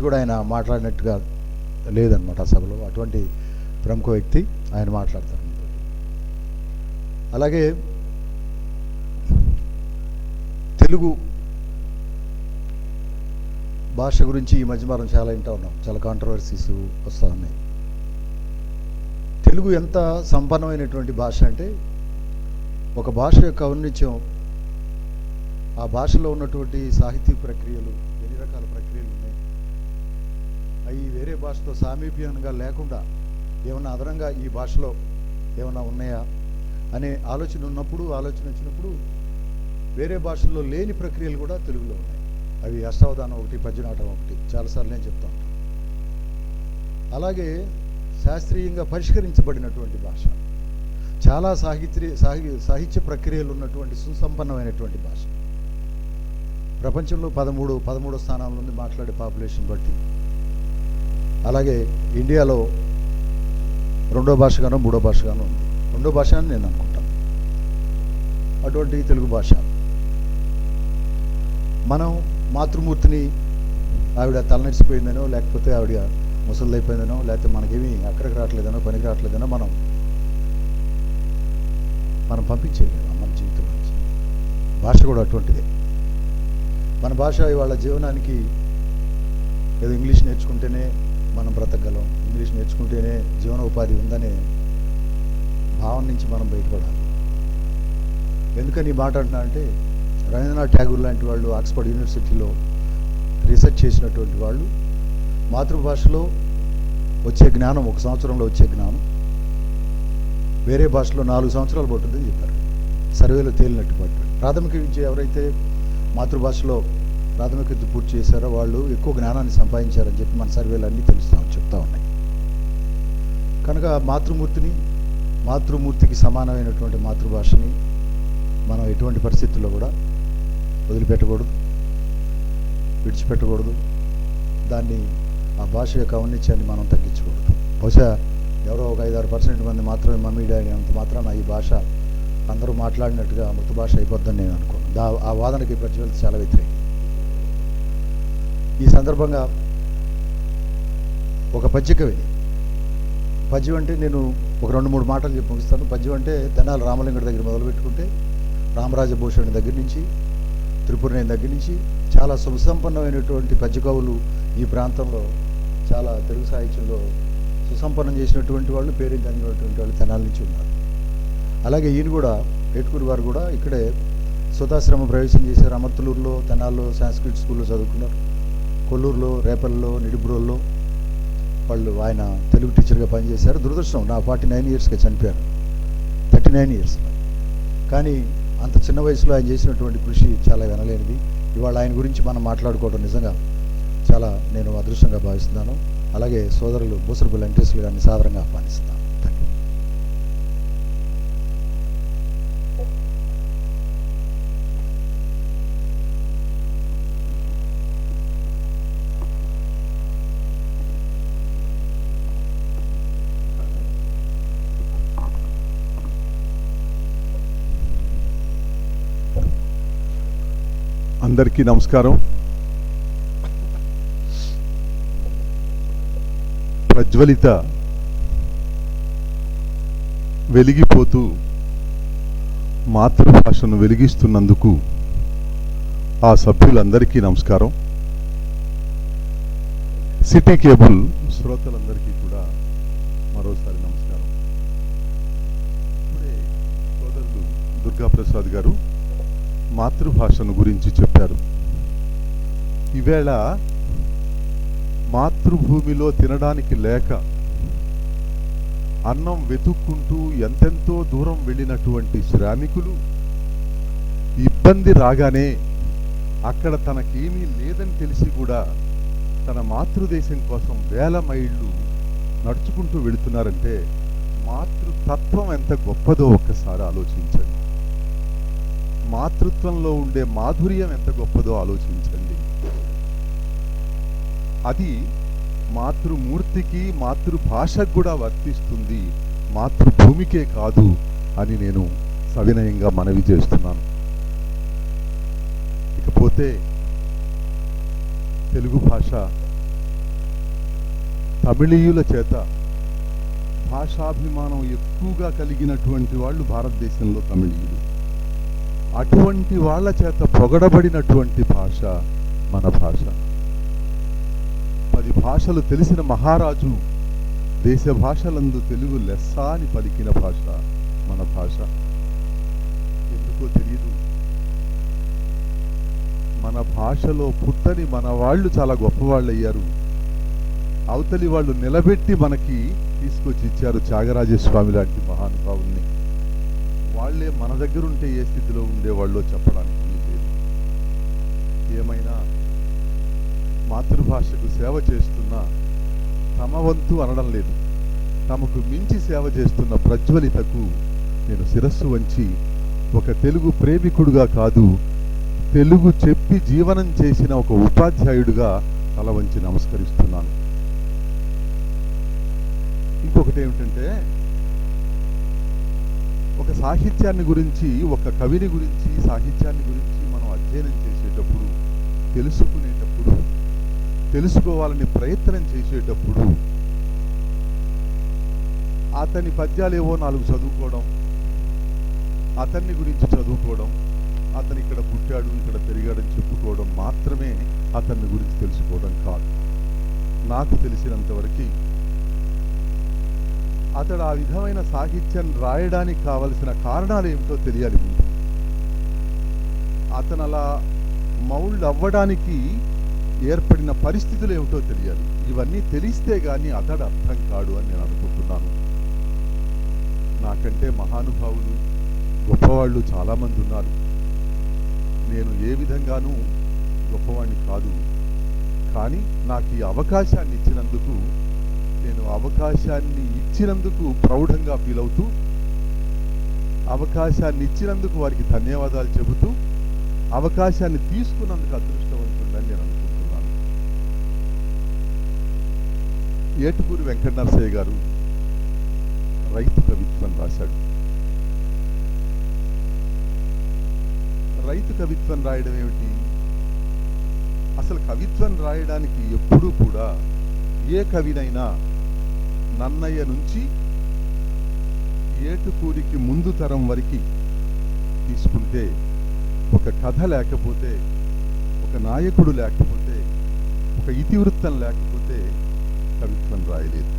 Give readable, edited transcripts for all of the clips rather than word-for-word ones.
కూడా ఆయన మాట్లాడినట్టుగా లేదనమాట ఆ సభలో. అటువంటి ప్రముఖ వ్యక్తి ఆయన మాట్లాడతారు. అలాగే తెలుగు భాష గురించి ఈ మధ్య మనం చాలా వింటూ ఉన్నాం, చాలా కాంట్రవర్సీస్ వస్తూ ఉన్నాయి. తెలుగు ఎంత సంపన్నమైనటువంటి భాష అంటే, ఒక భాష యొక్క ఔన్నత్యం ఆ భాషలో ఉన్నటువంటి సాహితీ ప్రక్రియలు, ఎన్ని రకాల ప్రక్రియలు ఉన్నాయి, అవి వేరే భాషతో సామీప్యంగా లేకుండా ఏమన్నా అదనంగా ఈ భాషలో ఏమన్నా ఉన్నాయా అనే ఆలోచన వచ్చినప్పుడు వేరే భాషల్లో లేని ప్రక్రియలు కూడా తెలుగులో ఉన్నాయి. అవి అష్టావధానం ఒకటి, పద్యనాటం ఒకటి, చాలాసార్లు నేను చెప్తా ఉంటాను. అలాగే శాస్త్రీయంగా పరిష్కరించబడినటువంటి భాష, చాలా సాహిత్య ప్రక్రియలు ఉన్నటువంటి సుసంపన్నమైనటువంటి భాష. ప్రపంచంలో 13వ స్థానంలో ఉంది మాట్లాడే పాపులేషన్ బట్టి. అలాగే ఇండియాలో 2వ భాషగానో 3వ భాషగానో ఉంది. 2వ భాష అని నేను అనుకుంటాను. అటువంటి తెలుగు భాష మనం మాతృమూర్తిని ఆవిడ తలనడిచిపోయిందనో, లేకపోతే ఆవిడ ముసలిదైపోయిందనో, లేకపోతే మనకేమీ అక్కడికి రావట్లేదనో, పనికి రావట్లేదనో మనం పంపించేయలేము మన జీవితం నుంచి. భాష కూడా అటువంటిదే. మన భాష ఇవాళ జీవనానికి ఏదో ఇంగ్లీష్ నేర్చుకుంటేనే మనం బ్రతకగలం, ఇంగ్లీష్ నేర్చుకుంటేనే జీవనోపాధి ఉందనే భావం నుంచి మనం బయటపడాలి. ఎందుకని ఈ మాట అంటున్నా అంటే, రవీంద్రనాథ్ ఠాగూర్ లాంటి వాళ్ళు ఆక్స్ఫర్డ్ యూనివర్సిటీలో రీసెర్చ్ చేసినటువంటి వాళ్ళు మాతృభాషలో వచ్చే జ్ఞానం, 1 సంవత్సరంలో వచ్చే జ్ఞానం వేరే భాషలో 4 సంవత్సరాలు పట్టుతుందని చెప్పారు. సర్వేలో తేలినట్టు పట్టారు. ప్రాథమిక విద్య ఎవరైతే మాతృభాషలో ప్రాథమిక విద్య పూర్తి చేశారో వాళ్ళు ఎక్కువ జ్ఞానాన్ని సంపాదించారని చెప్పి మన సర్వేలు అన్నీ చెప్తా ఉన్నాయి. కనుక మాతృమూర్తికి సమానమైనటువంటి మాతృభాషని మనం ఎటువంటి పరిస్థితుల్లో కూడా వదిలిపెట్టకూడదు, విడిచిపెట్టకూడదు. దాన్ని, ఆ భాష యొక్క ఔన్నత్యాన్ని మనం తగ్గించకూడదు. బహుశా ఎవరో ఒక 5-6% మంది మాత్రమే మమ్మీ డాడీ అంత మాత్రాన ఈ భాష అందరూ మాట్లాడినట్టుగా మృత భాష అయిపోద్దని నేను అనుకోను. ఆ వాదనకి ప్రజ్వల్ చాలా వ్యతిరేకం. ఈ సందర్భంగా ఒక పద్యం అంటే నేను ఒక 2-3 మాటలు చెప్పి ముగిస్తాను. పద్యం అంటే తెనాలి రామలింగుడి దగ్గర మొదలుపెట్టుకుంటే రామరాజభూషణ్ దగ్గర నుంచి, త్రిపురనేని దగ్గర నుంచి చాలా సుసంపన్నమైనటువంటి పద్య కవులు ఈ ప్రాంతంలో, చాలా తెలుగు సాహిత్యంలో సుసంపన్నం చేసినటువంటి వాళ్ళు, పేరెందినటువంటి వాళ్ళు తెనాలి నుంచి ఉన్నారు. అలాగే ఈయన కూడా, ఏటుకూరి వారు కూడా ఇక్కడే సుతాశ్రమ ప్రవేశం చేశారు. అమర్తలూరులో, తెనాల్లో సాంస్క్రిట్ స్కూల్లో చదువుకున్నారు. కొల్లూరులో, రేపల్లో, నిడిబ్రోల్లో ఆయన తెలుగు టీచర్గా పనిచేశారు. దురదృష్టం, నా 49 ఇయర్స్గా చనిపోయారు, 39 ఇయర్స్. కానీ అంత చిన్న వయసులో ఆయన చేసినటువంటి కృషి చాలా వినలేనిది. ఇవాళ ఆయన గురించి మనం మాట్లాడుకోవడం నిజంగా చాలా నేను అదృష్టంగా భావిస్తున్నాను. అలాగే సోదరులు బూసరపు వెంకటేశ్వర గారిని సాదరంగా ఆహ్వానిస్తున్నాను. అందరికీ నమస్కారం. ప్రజ్వలిత వెలిగిపోతూ మాతృభాషను వెలిగిస్తున్నందుకు ఆ సభ్యులందరికీ నమస్కారం. సిటీ కేబుల్ శ్రోతలందరికీ కూడా మరోసారి నమస్కారం. ఇప్పుడే సోదరులు దుర్గాప్రసాద్ గారు మాతృభాషను గురించి చెప్పారు. ఈవేళ మాతృభూమిలో తినడానికి లేక అన్నం వెతుక్కుంటూ ఎంతెంతో దూరం వెళ్ళినటువంటి శ్రామికులు ఇబ్బంది రాగానే అక్కడ తనకేమీ లేదని తెలిసి కూడా తన మాతృదేశం కోసం వేల మైళ్ళు నడుచుకుంటూ వెళుతున్నారంటే మాతృతత్వం ఎంత గొప్పదో ఒక్కసారి ఆలోచించండి. మాతృత్వంలో ఉండే మాధుర్యం ఎంత గొప్పదో ఆలోచించండి. అది మాతృమూర్తికి, మాతృభాషకు కూడా వర్తిస్తుంది, మాతృభూమికే కాదు అని నేను సవినయంగా మనవి చేస్తున్నాను. ఇకపోతే తెలుగు భాష తమిళీయుల చేత భాషాభిమానం ఎక్కువగా కలిగినటువంటి వాళ్ళు భారతదేశంలో తమిళీయులు. అటువంటి వాళ్ళ చేత పొగడబడినటువంటి భాష మన భాష. 10 భాషలు తెలిసిన మహారాజు దేశ భాషలందు తెలుగు లెస్స అని పలికిన భాష మన భాష. ఎందుకో తెలియదు, మన భాషలో పుట్టని మన వాళ్ళు చాలా గొప్పవాళ్ళు అయ్యారు. అవతలి వాళ్ళు నిలబెట్టి మనకి తీసుకొచ్చి ఇచ్చారు త్యాగరాజస్వామి లాంటి మహానుభావుల్ని. వాళ్లే మన దగ్గర ఉంటే ఏ స్థితిలో ఉండేవాళ్ళో చెప్పడానికి లేదు. ఏమైనా మాతృభాషకు సేవ చేస్తున్న తమ వంతు అనడం లేదు, తమకు మించి సేవ చేస్తున్న ప్రజ్వలితకు నేను శిరస్సు వంచి ఒక తెలుగు ప్రేమికుడుగా కాదు, తెలుగు చెప్పి జీవనం చేసిన ఒక ఉపాధ్యాయుడిగా తల వంచి నమస్కరిస్తున్నాను. ఇంకొకటి ఏమిటంటే, ఒక సాహిత్యాన్ని గురించి, ఒక కవిని గురించి, సాహిత్యాన్ని గురించి మనం అధ్యయనం చేసేటప్పుడు, తెలుసుకునేటప్పుడు, తెలుసుకోవాలని ప్రయత్నం చేసేటప్పుడు అతని పద్యాలేవో 4 చదువుకోవడం, అతన్ని గురించి చదువుకోవడం, అతను ఇక్కడ పుట్టాడు ఇక్కడ పెరిగాడని చెప్పుకోవడం మాత్రమే అతన్ని గురించి తెలుసుకోవడం కాదు. నాకు తెలిసినంతవరకు అతడు ఆ విధమైన సాహిత్యం రాయడానికి కావలసిన కారణాలు ఏమిటో తెలియాలి ముందు. అతను అలా మౌల్డ్ అవ్వడానికి ఏర్పడిన పరిస్థితులు ఏమిటో తెలియాలి. ఇవన్నీ తెలిస్తే గాని అతడు అర్థం కాడు అని నేను అనుకుంటున్నాను. నాకంటే మహానుభావులు గొప్పవాళ్ళు చాలామంది ఉన్నారు. నేను ఏ విధంగానూ గొప్పవాణ్ణి కాదు. కానీ నాకు ఈ అవకాశాన్ని ఇచ్చినందుకు, నేను అవకాశాన్ని ఇచ్చినందుకు ప్రౌఢంగా ఫీల్ అవుతూ, అవకాశాన్ని ఇచ్చినందుకు వారికి ధన్యవాదాలు చెబుతూ, అవకాశాన్ని తీసుకున్నందుకు అదృష్టవంతుడని నేను అనుకుంటున్నాను. ఏటుకూరి వెంకట నరసయ్య గారు రైతు కవిత్వం రాశాడు. రైతు కవిత్వం రాయడం ఏమిటి? అసలు కవిత్వం రాయడానికి ఎప్పుడూ కూడా ఏ కవినైనా నన్నయ్య నుంచి ఏటుకూరికి ముందు తరం వరకు తీసుకుంటే, ఒక కథ లేకపోతే, ఒక నాయకుడు లేకపోతే, ఒక ఇతివృత్తం లేకపోతే కవిత్వం రాయలేదు.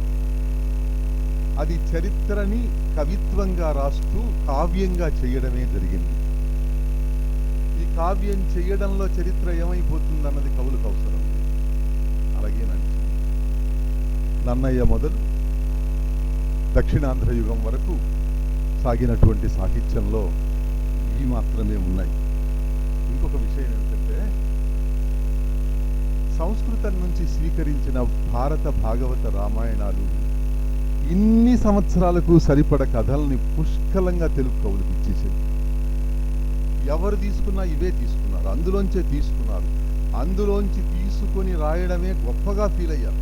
అది చరిత్రని కవిత్వంగా రాస్తూ కావ్యంగా చేయడమే జరిగింది. ఈ కావ్యం చేయడంలో చరిత్ర ఏమైపోతుందన్నది కవులకు అవసరం లేదు. అలాగే నన్నయ్య మొదలు దక్షిణాంధ్ర యుగం వరకు సాగినటువంటి సాహిత్యంలో ఇవి మాత్రమే ఉన్నాయి. ఇంకొక విషయం ఏమిటంటే, సంస్కృతం నుంచి స్వీకరించిన భారత భాగవత రామాయణాలు ఇన్ని సంవత్సరాలకు సరిపడ కథల్ని పుష్కలంగా తెలుగు కవులకు ఇచ్చేసాయి. ఎవరు తీసుకున్నా ఇవే తీసుకున్నారు, అందులోంచే తీసుకున్నారు. అందులోంచి తీసుకొని రాయడమే గొప్పగా ఫీల్ అయ్యారు.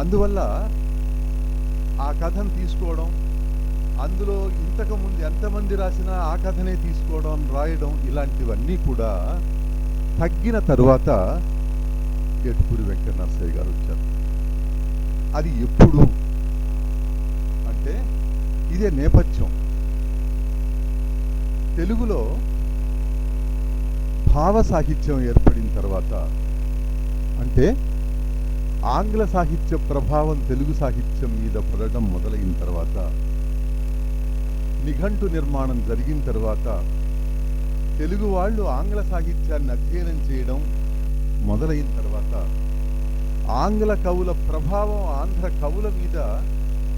అందువల్ల ఆ కథను తీసుకోవడం, అందులో ఇంతకుముందు ఎంతమంది రాసినా ఆ కథనే తీసుకోవడం, రాయడం, ఇలాంటివన్నీ కూడా తగ్గిన తరువాత ఏటుకూరి వెంకట నరసయ్య గారు వచ్చారు. అది ఎప్పుడు అంటే, ఇదే నేపథ్యం. తెలుగులో భావ సాహిత్యం ఏర్పడిన తర్వాత, అంటే ఆంగ్ల సాహిత్య ప్రభావం తెలుగు సాహిత్యం మీద పడడం మొదలైన తర్వాత, నిఘంటు నిర్మాణం జరిగిన తర్వాత, తెలుగు వాళ్ళు ఆంగ్ల సాహిత్యాన్ని అధ్యయనం చేయడం మొదలైన తర్వాత, ఆంగ్ల కవుల ప్రభావం ఆంధ్ర కవుల మీద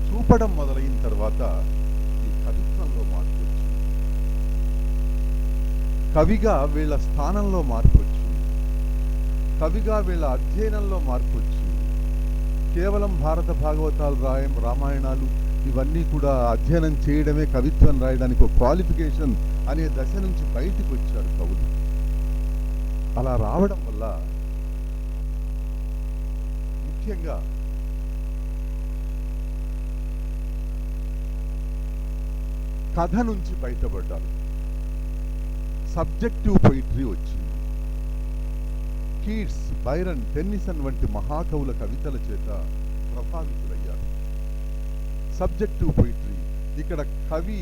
చూపడం మొదలైన తర్వాత ఈ కవిత్వంలో మార్పు వచ్చింది. కవిగా వీళ్ళ స్థానంలో మార్పు వచ్చింది. కవిగా వీళ్ళ అధ్యయనంలో మార్పు వచ్చింది. కేవలం భారత భాగవతాలు రామాయణాలు ఇవన్నీ కూడా అధ్యయనం చేయడమే కవిత్వం రాయడానికి ఒక క్వాలిఫికేషన్ అనే దశ నుంచి బయటికి వచ్చారు కవులు. అలా రావడం వల్ల ముఖ్యంగా కథ నుంచి బయటపడ్డారు. సబ్జెక్టివ్ పొయిట్రీ వచ్చింది. కీట్స్, బైరన్, టెన్నిసన్ వంటి మహాకవుల కవితల చేత ప్రభావితులయ్యారు. సబ్జెక్టివ్ పొయిట్రీ, ఇక్కడ కవి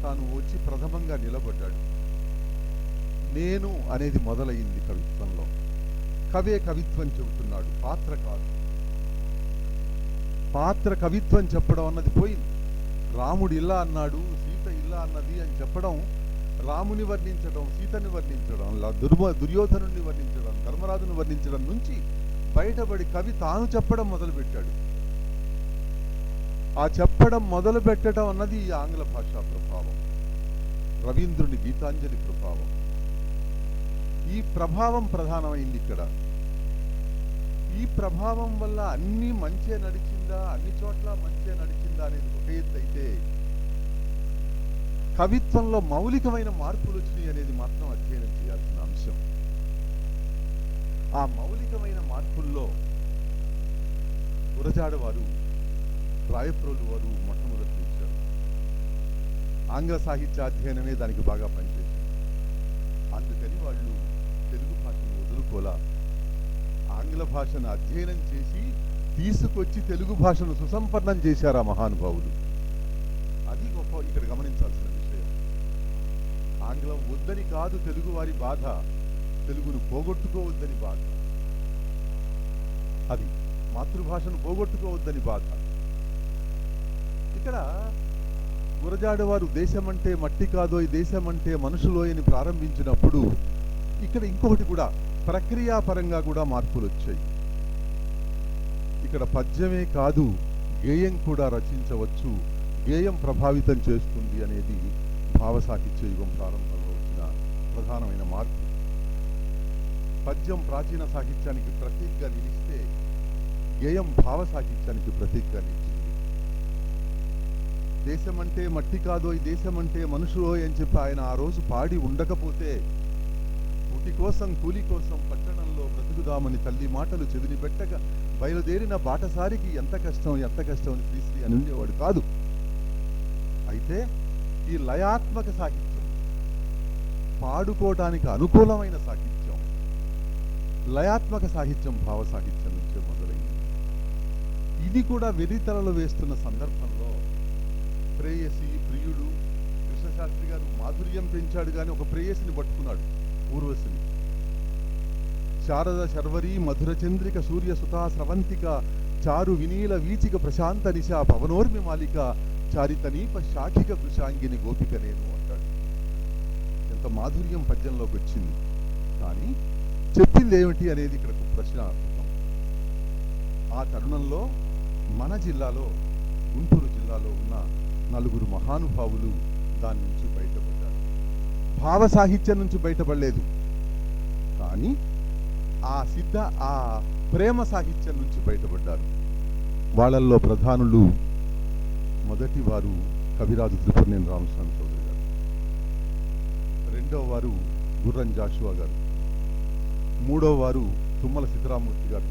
తాను వచ్చి ప్రథమంగా నిలబడ్డాడు. నేను అనేది మొదలైంది కవిత్వంలో. కవే కవిత్వం చెబుతున్నాడు, పాత్ర కాదు. పాత్ర కవిత్వం చెప్పడం అన్నది పోయింది. రాముడు ఇలా అన్నాడు, సీత ఇలా అన్నది అని చెప్పడం, రాముని వర్ణించడం, సీతని వర్ణించడం, దుర్యోధనుని వర్ణించడం, ధర్మరాజుని వర్ణించడం నుంచి బయటపడి కవి తాను చెప్పడం మొదలుపెట్టాడు. ఆ చెప్పడం మొదలు పెట్టడం అన్నది ఆంగ్ల భాషా ప్రభావం, రవీంద్రుని గీతాంజలి ప్రభావం. ఈ ప్రభావం ప్రధానమైంది ఇక్కడ. ఈ ప్రభావం వల్ల అన్ని మంచే నడిచిందా, అన్ని చోట్ల మంచే నడిచిందా అనేది ఒక ఎత్తు అయితే, కవిత్వంలో మౌలికమైన మార్పులు వచ్చినాయి అనేది మాత్రం అధ్యయనం చేయాల్సిన అంశం. ఆ మౌలికమైన మార్పుల్లో గురజాడ వారు, రాయప్రోలు వారు మొట్టమొదటి ఇచ్చారు. ఆంగ్ల సాహిత్య అధ్యయనమే దానికి బాగా పనిచేసింది. అందుకని వాళ్ళు తెలుగు భాషను వదులుకోలా. ఆంగ్ల భాషను అధ్యయనం చేసి తీసుకొచ్చి తెలుగు భాషను సుసంపన్నం చేశారు ఆ మహానుభావులు. అది గొప్ప ఇక్కడ గమనించాల్సిన విషయం. ఆంగ్లం వద్దని కాదు తెలుగు వారి బాధ, తెలుగును పోగొట్టుకోవద్దని బాధ. అది మాతృభాషను పోగొట్టుకోవద్దని బాధ. ఇక్కడ గురజాడ వారు దేశమంటే మట్టి కాదో ఈ దేశమంటే మనుషులోయని ప్రారంభించినప్పుడు ఇక్కడ ఇంకొకటి కూడా ప్రక్రియాపరంగా కూడా మార్పులు వచ్చాయి. ఇక్కడ పద్యమే కాదు గేయం కూడా రచించవచ్చు, గేయం ప్రభావితం చేస్తుంది అనేది భావ సాహిత్య యుగం ప్రారంభంలో వచ్చిన ప్రధానమైన మార్పు. పద్యం ప్రాచీన సాహిత్యానికి ప్రతీకగా నిలిస్తే గేయం భావ సాహిత్యానికి ప్రతీకగా నిలిచింది. దేశమంటే మట్టి కాదో ఈ దేశమంటే మనుషులోయ్ అని చెప్పి ఆయన ఆ రోజు పాడి ఉండకపోతే, కూటి కోసం కూలి కోసం పట్టణంలో బ్రతుకుదామని తల్లి మాటలు చెవిని పెట్టగా బయలుదేరిన బాటసారికి ఎంత కష్టం అని శ్రీశ్రీ అని ఉండేవాడు కాదు. అయితే ఈ లయాత్మక సాహిత్యం, పాడుకోవడానికి అనుకూలమైన సాహిత్యం, లయాత్మక సాహిత్యం భావ సాహిత్యం నుంచే మొదలైంది. ఇది కూడా వెర్రితలలో వేస్తున్న సందర్భంలో ప్రేయసి, ప్రియుడు, కృష్ణశాస్త్రి గారు మాధుర్యం పెంచాడు కానీ ఒక ప్రేయసిని పట్టుకున్నాడు, ఊర్వశిని. శారద శర్వరి మధుర చంద్రిక సూర్య సుతా స్రవంతిక చారు వినీల వీచిక ప్రశాంత నిశా పవనోర్మి మాలిక చారితనీప శాఖిక కృషాంగిని గోపిక నేను అంటాడు. ఎంత మాధుర్యం పద్యంలోకి వచ్చింది. కానీ చెప్పింది ఏమిటి అనేది ఇక్కడ ప్రశ్నార్థకం. ఆ తరుణంలో మన జిల్లాలో, గుంటూరు జిల్లాలో ఉన్న నలుగురు మహానుభావులు దాని నుంచి బయటపడ్డారు. భావ సాహిత్యం నుంచి బయటపడలేదు, కానీ ఆ ప్రేమ సాహిత్యం నుంచి బయటపడ్డారు. వాళ్ళల్లో ప్రధానులు మొదటి వారు కవిరాజు త్రిపురనేని రామస్వామి చౌదరి గారు, రెండవ వారు గుర్రం జాషువా గారు, మూడవ వారు తుమ్మల సీతారామూర్తి గారు,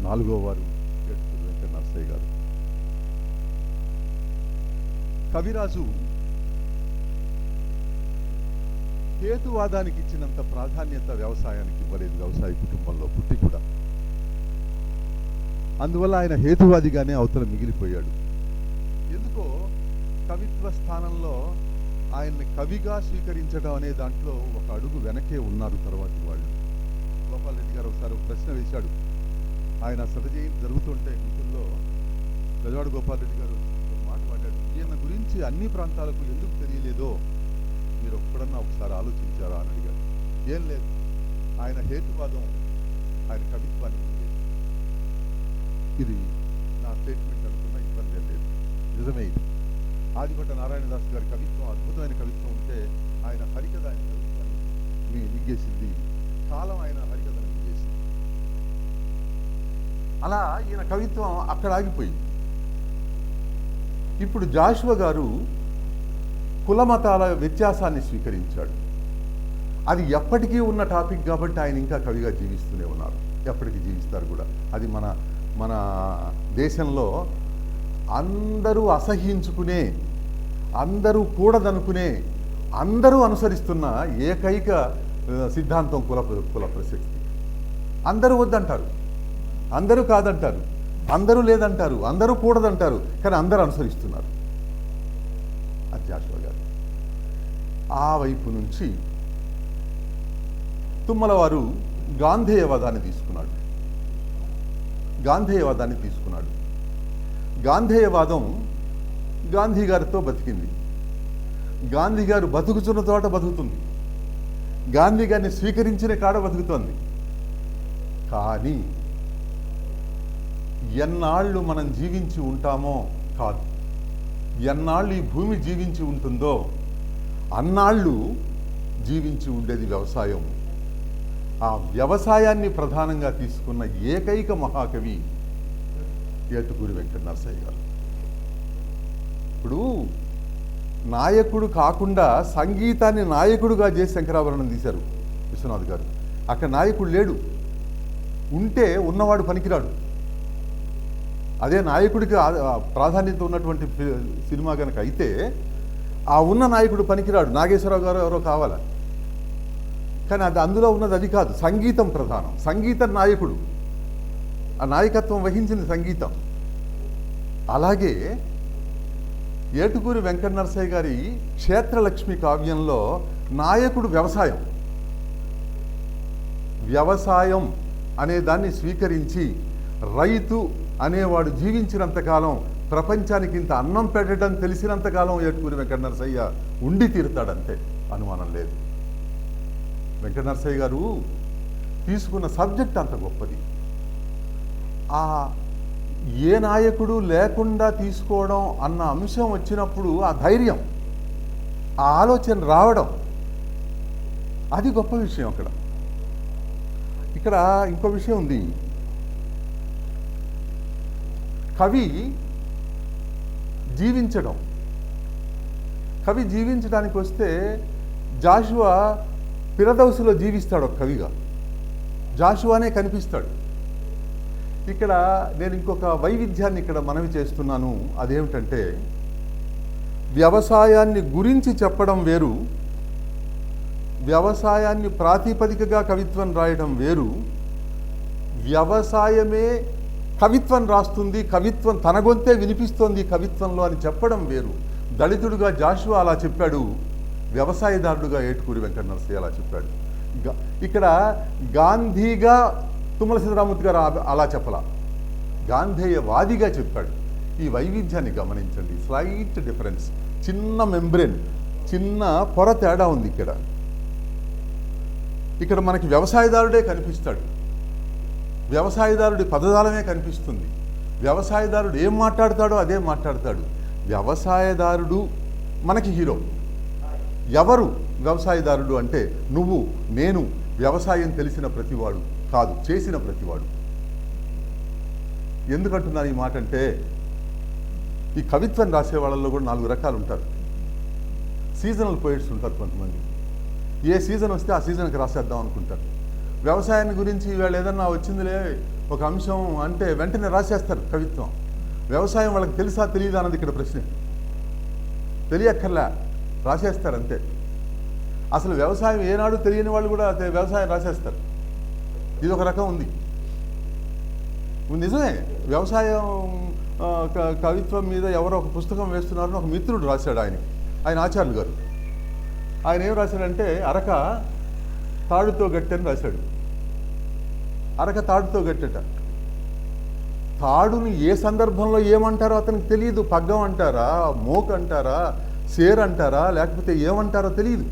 నాలుగవ వారు ఏడుపూరి వెంకట నరసయ్య గారు. కవిరాజు హేతువాదానికి ఇచ్చినంత ప్రాధాన్యత వ్యవసాయానికి ఇవ్వలేదు, వ్యవసాయ కుటుంబంలో పుట్టి కూడా. అందువల్ల ఆయన హేతువాదిగానే అవతల మిగిలిపోయాడు. ఎందుకో కవిత్వ స్థానంలో ఆయన్ని కవిగా స్వీకరించడం అనే దాంట్లో ఒక అడుగు వెనకే ఉన్నారు తర్వాతి వాళ్ళు. గోపాల్ రెడ్డి గారు ఒకసారి ఒక ప్రశ్న వేశాడు. ఆయన శతజయంతి జరుగుతుంటే గుంటూరులో గజవాడ గోపాల్ రెడ్డి గారు ఒక మాట మాట్లాడాడు. ఈయన గురించి అన్ని ప్రాంతాలకు ఎందుకు తెలియలేదో మీరు ఒక్కడన్నా ఒకసారి ఆలోచించారా అని అడిగారు. ఏం లేదు, ఆయన హేతువాదం ఆయన కవిత్వానికి ఉంది. ఇది నా స్టేట్మెంట్ అనుకున్న ఇబ్బంది లేదు, నిజమే. ఇది ఆదిభట్ట నారాయణదాస్ గారి కవిత్వం అద్భుతమైన కవిత్వం ఉంటే ఆయన హరికథ ఆయన కవిత్వాన్ని మింగేసింది, కాలం ఆయన హరికథను మింగేసింది. అలా ఈయన కవిత్వం అక్కడ ఆగిపోయింది. ఇప్పుడు జాషువా గారు కులమతాల వ్యత్యాసాన్ని స్వీకరించాడు. అది ఎప్పటికీ ఉన్న టాపిక్ కాబట్టి ఆయన ఇంకా కవిగా జీవిస్తూనే ఉన్నారు, ఎప్పటికీ జీవిస్తారు కూడా. అది మన దేశంలో అందరూ అసహ్యించుకునే, అందరూ కూడదనుకునే, అందరూ అనుసరిస్తున్న ఏకైక సిద్ధాంతం కుల ప్రసక్తి. అందరూ వద్దంటారు, అందరూ కాదంటారు, అందరూ లేదంటారు, అందరూ కూడదంటారు, కానీ అందరూ అనుసరిస్తున్నారు. అది జాషువా గారు. ఆ వైపు నుంచి తుమ్మల వారు గాంధేయవాదాన్ని తీసుకున్నాడు. గాంధేయవాదం గాంధీ గారితో బతికింది. గాంధీ గారు బతుకుతున్న చోట బతుకుతుంది, గాంధీ గారిని స్వీకరించిన కాడ బతుకుతోంది. కానీ ఎన్నాళ్ళు మనం జీవించి ఉంటామో కాదు, ఎన్నాళ్ళు ఈ భూమి జీవించి ఉంటుందో అన్నాళ్ళు జీవించి ఉండేది వ్యవసాయం. ఆ వ్యవసాయాన్ని ప్రధానంగా తీసుకున్న ఏకైక మహాకవి ఏటుకూరి వెంకట నరసయ్య గారు. ఇప్పుడు నాయకుడు కాకుండా సంగీతాన్ని నాయకుడుగా చేసి శంకరాభరణం తీశారు విశ్వనాథ్ గారు. అక్కడ నాయకుడు లేడు, ఉంటే ఉన్నవాడు పనికిరాడు. అదే నాయకుడికి ప్రాధాన్యత ఉన్నటువంటి సినిమా కనుక అయితే ఆ ఉన్న నాయకుడు పనికిరాడు, నాగేశ్వరరావు గారు ఎవరో కావాలా. కానీ అందులో ఉన్నది అది కాదు, సంగీతం ప్రధానం. సంగీతం నాయకుడు, ఆ నాయకత్వం వహించింది సంగీతం. అలాగే ఏటుకూరి వెంకట నరసయ్య గారి క్షేత్రలక్ష్మి కావ్యంలో నాయకుడు వ్యవసాయం. వ్యవసాయం అనే దాన్ని స్వీకరించి రైతు అనేవాడు జీవించినంతకాలం, ప్రపంచానికి ఇంత అన్నం పెట్టడం తెలిసినంతకాలం ఏటుకూరి వెంకట నరసయ్య ఉండి తీరుతాడంతే, అనుమానం లేదు. వెంకట నరసయ్య గారు తీసుకున్న సబ్జెక్ట్ అంత గొప్పది. ఆ ఏ నాయకుడు లేకుండా తీసుకోవడం అన్న అంశం వచ్చినప్పుడు ఆ ధైర్యం, ఆ ఆలోచన రావడం, అది గొప్ప విషయం. ఇక్కడ ఇంకో విషయం ఉంది. కవి జీవించడానికి వస్తే జాషువా పిరదౌసులో జీవిస్తాడు ఒక కవిగా, జాషువానే కనిపిస్తాడు. ఇక్కడ నేను ఇంకొక వైవిధ్యాన్ని ఇక్కడ మనవి చేస్తున్నాను. అదేమిటంటే వ్యవసాయాన్ని గురించి చెప్పడం వేరు, వ్యవసాయాన్ని ప్రాతిపదికగా కవిత్వం రాయడం వేరు, వ్యవసాయమే కవిత్వం రాస్తుంది, కవిత్వం తన గొంతే వినిపిస్తోంది కవిత్వంలో అని చెప్పడం వేరు. దళితుడుగా జాషువా అలా చెప్పాడు, వ్యవసాయదారుడుగా ఏటుకూరి వెంకట నరసయ్య అలా చెప్పాడు. ఇక్కడ గాంధీగా తుమ్మల సీతారామూర్తి గారు అలా చెప్పలా, గాంధేయవాదిగా చెప్పాడు. ఈ వైవిధ్యాన్ని గమనించండి, స్లైట్ డిఫరెన్స్, చిన్న మెంబ్రెన్, చిన్న పొర తేడా ఉంది. ఇక్కడ మనకి వ్యవసాయదారుడే కనిపిస్తాడు, వ్యవసాయదారుడి పదజాలమే కనిపిస్తుంది, వ్యవసాయదారుడు ఏం మాట్లాడతాడో అదే మాట్లాడతాడు. వ్యవసాయదారుడు మనకి హీరో. ఎవరు వ్యవసాయదారుడు అంటే నువ్వు, నేను, వ్యవసాయం తెలిసిన ప్రతివాడు కాదు, చేసిన ప్రతివాడు. ఎందుకంటున్నాను ఈ మాట అంటే, ఈ కవిత్వం రాసే వాళ్ళల్లో కూడా 4 రకాలు ఉంటారు. సీజనల్ పోయిట్స్ ఉంటారు కొంతమంది. ఏ సీజన్ వస్తే ఆ సీజన్కి రాసేద్దాం అనుకుంటారు. వ్యవసాయాన్ని గురించి వీళ్ళు ఏదన్నా వచ్చిందిలే ఒక అంశం అంటే వెంటనే రాసేస్తారు కవిత్వం. వ్యవసాయం వాళ్ళకి తెలుసా తెలియదా అన్నది ఇక్కడ ప్రశ్న. తెలియక్కర్లా, రాసేస్తారు అంతే. అసలు వ్యవసాయం ఏనాడు తెలియని వాళ్ళు కూడా వ్యవసాయం రాసేస్తారు. ఇది ఒక రకం ఉంది. నిజమే, వ్యవసాయం కవిత్వం మీద ఎవరో ఒక పుస్తకం వేస్తున్నారని ఒక మిత్రుడు రాశాడు. ఆయన ఆచార్యులు గారు. ఆయన ఏం రాశాడంటే అరక తాడుతో గట్టని రాశాడు. అరక తాడుతో గట్టట. తాడుని ఏ సందర్భంలో ఏమంటారో అతనికి తెలియదు. పగ్గం అంటారా, మోక్ అంటారా, సేర్ అంటారా, లేకపోతే ఏమంటారో తెలియదు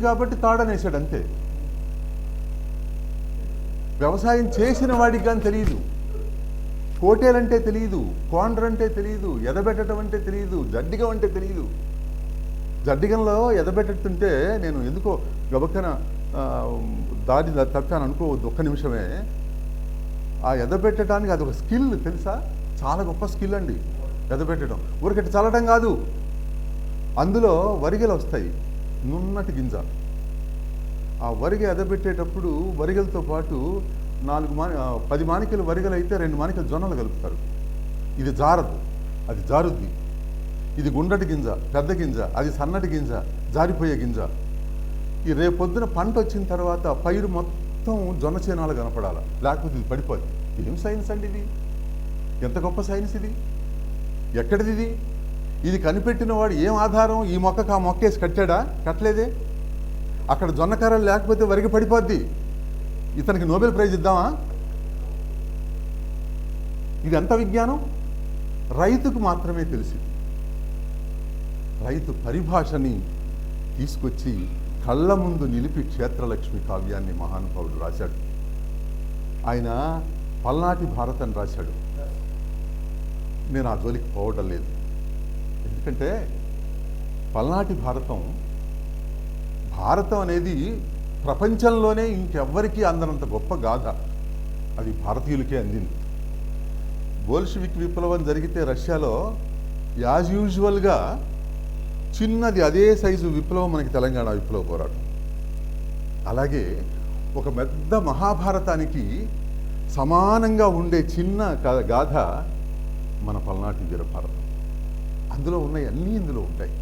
కాబట్టి తాడనేసాడు అంతే. వ్యవసాయం చేసిన వాడికి కానీ తెలియదు. కోటేలంటే తెలియదు, కోండ్ర అంటే తెలియదు, ఎదబెట్టడం అంటే తెలియదు, జడ్డిగం అంటే తెలియదు. జడ్డిగంలో ఎదబెట్టుతుంటే నేను ఎందుకో గబక్కన దారి తప్పాను అనుకోవద్దు, ఒక్క నిమిషమే. ఆ ఎదబెట్టడానికి అది ఒక స్కిల్ తెలుసా, చాలా గొప్ప స్కిల్ అండి ఎదబెట్టడం. ఊరికట్టి చల్లడం కాదు, అందులో వరిగెలు వస్తాయి, నున్నటి గింజ. ఆ వరిగె ఎదబెట్టేటప్పుడు వరిగెలతో పాటు 10 మానికలు వరిగెలు అయితే 2 మానికలు జొన్నలు కలుపుతారు. ఇది జారదు, అది జారుద్ది. ఇది గుండ్రటి గింజ, పెద్ద గింజ, అది సన్నటి గింజ, జారిపోయే గింజ. ఈ రేపొద్దున పంట వచ్చిన తర్వాత పైరు మొత్తం జొన్న చేనాలు కనపడాలి, లేకపోతే ఇది పడిపోద్ది. ఏం సైన్స్ అండి ఇది? ఎంత గొప్ప సైన్స్ ఇది! ఎక్కడిది ఇది? ఇది కనిపెట్టిన వాడు ఏం ఆధారం? ఈ మొక్కకు ఆ మొక్క వేసి కట్టాడా? కట్టలేదే. అక్కడ జొన్న కర్రలు లేకపోతే వరికి పడిపోద్ది. ఇతనికి నోబెల్ ప్రైజ్ ఇద్దామా? ఇది ఎంత విజ్ఞానం! రైతుకు మాత్రమే తెలిసింది. రైతు పరిభాషని తీసుకొచ్చి కళ్ళ ముందు నిలిపి క్షేత్రలక్ష్మి కావ్యాన్ని మహానుభావుడు రాశాడు. ఆయన పల్నాటి భారతం రాశాడు. నేను ఆ జోలికి పోవడం లేదు, ఎందుకంటే పల్నాటి భారతం అనేది ప్రపంచంలోనే ఇంకెవ్వరికీ అందనంత గొప్ప గాథ. అది భారతీయులకే అందింది. బోల్షివిక్ విప్లవం జరిగితే రష్యాలో యాజ్ యూజువల్గా చిన్నది అదే సైజు విప్లవం మనకి తెలంగాణ విప్లవ పోరాటం. అలాగే ఒక పెద్ద మహాభారతానికి సమానంగా ఉండే చిన్న గాథ మన పల్నాటి వీరభారతం. అందులో ఉన్నాయి అన్నీ ఇందులో ఉంటాయి,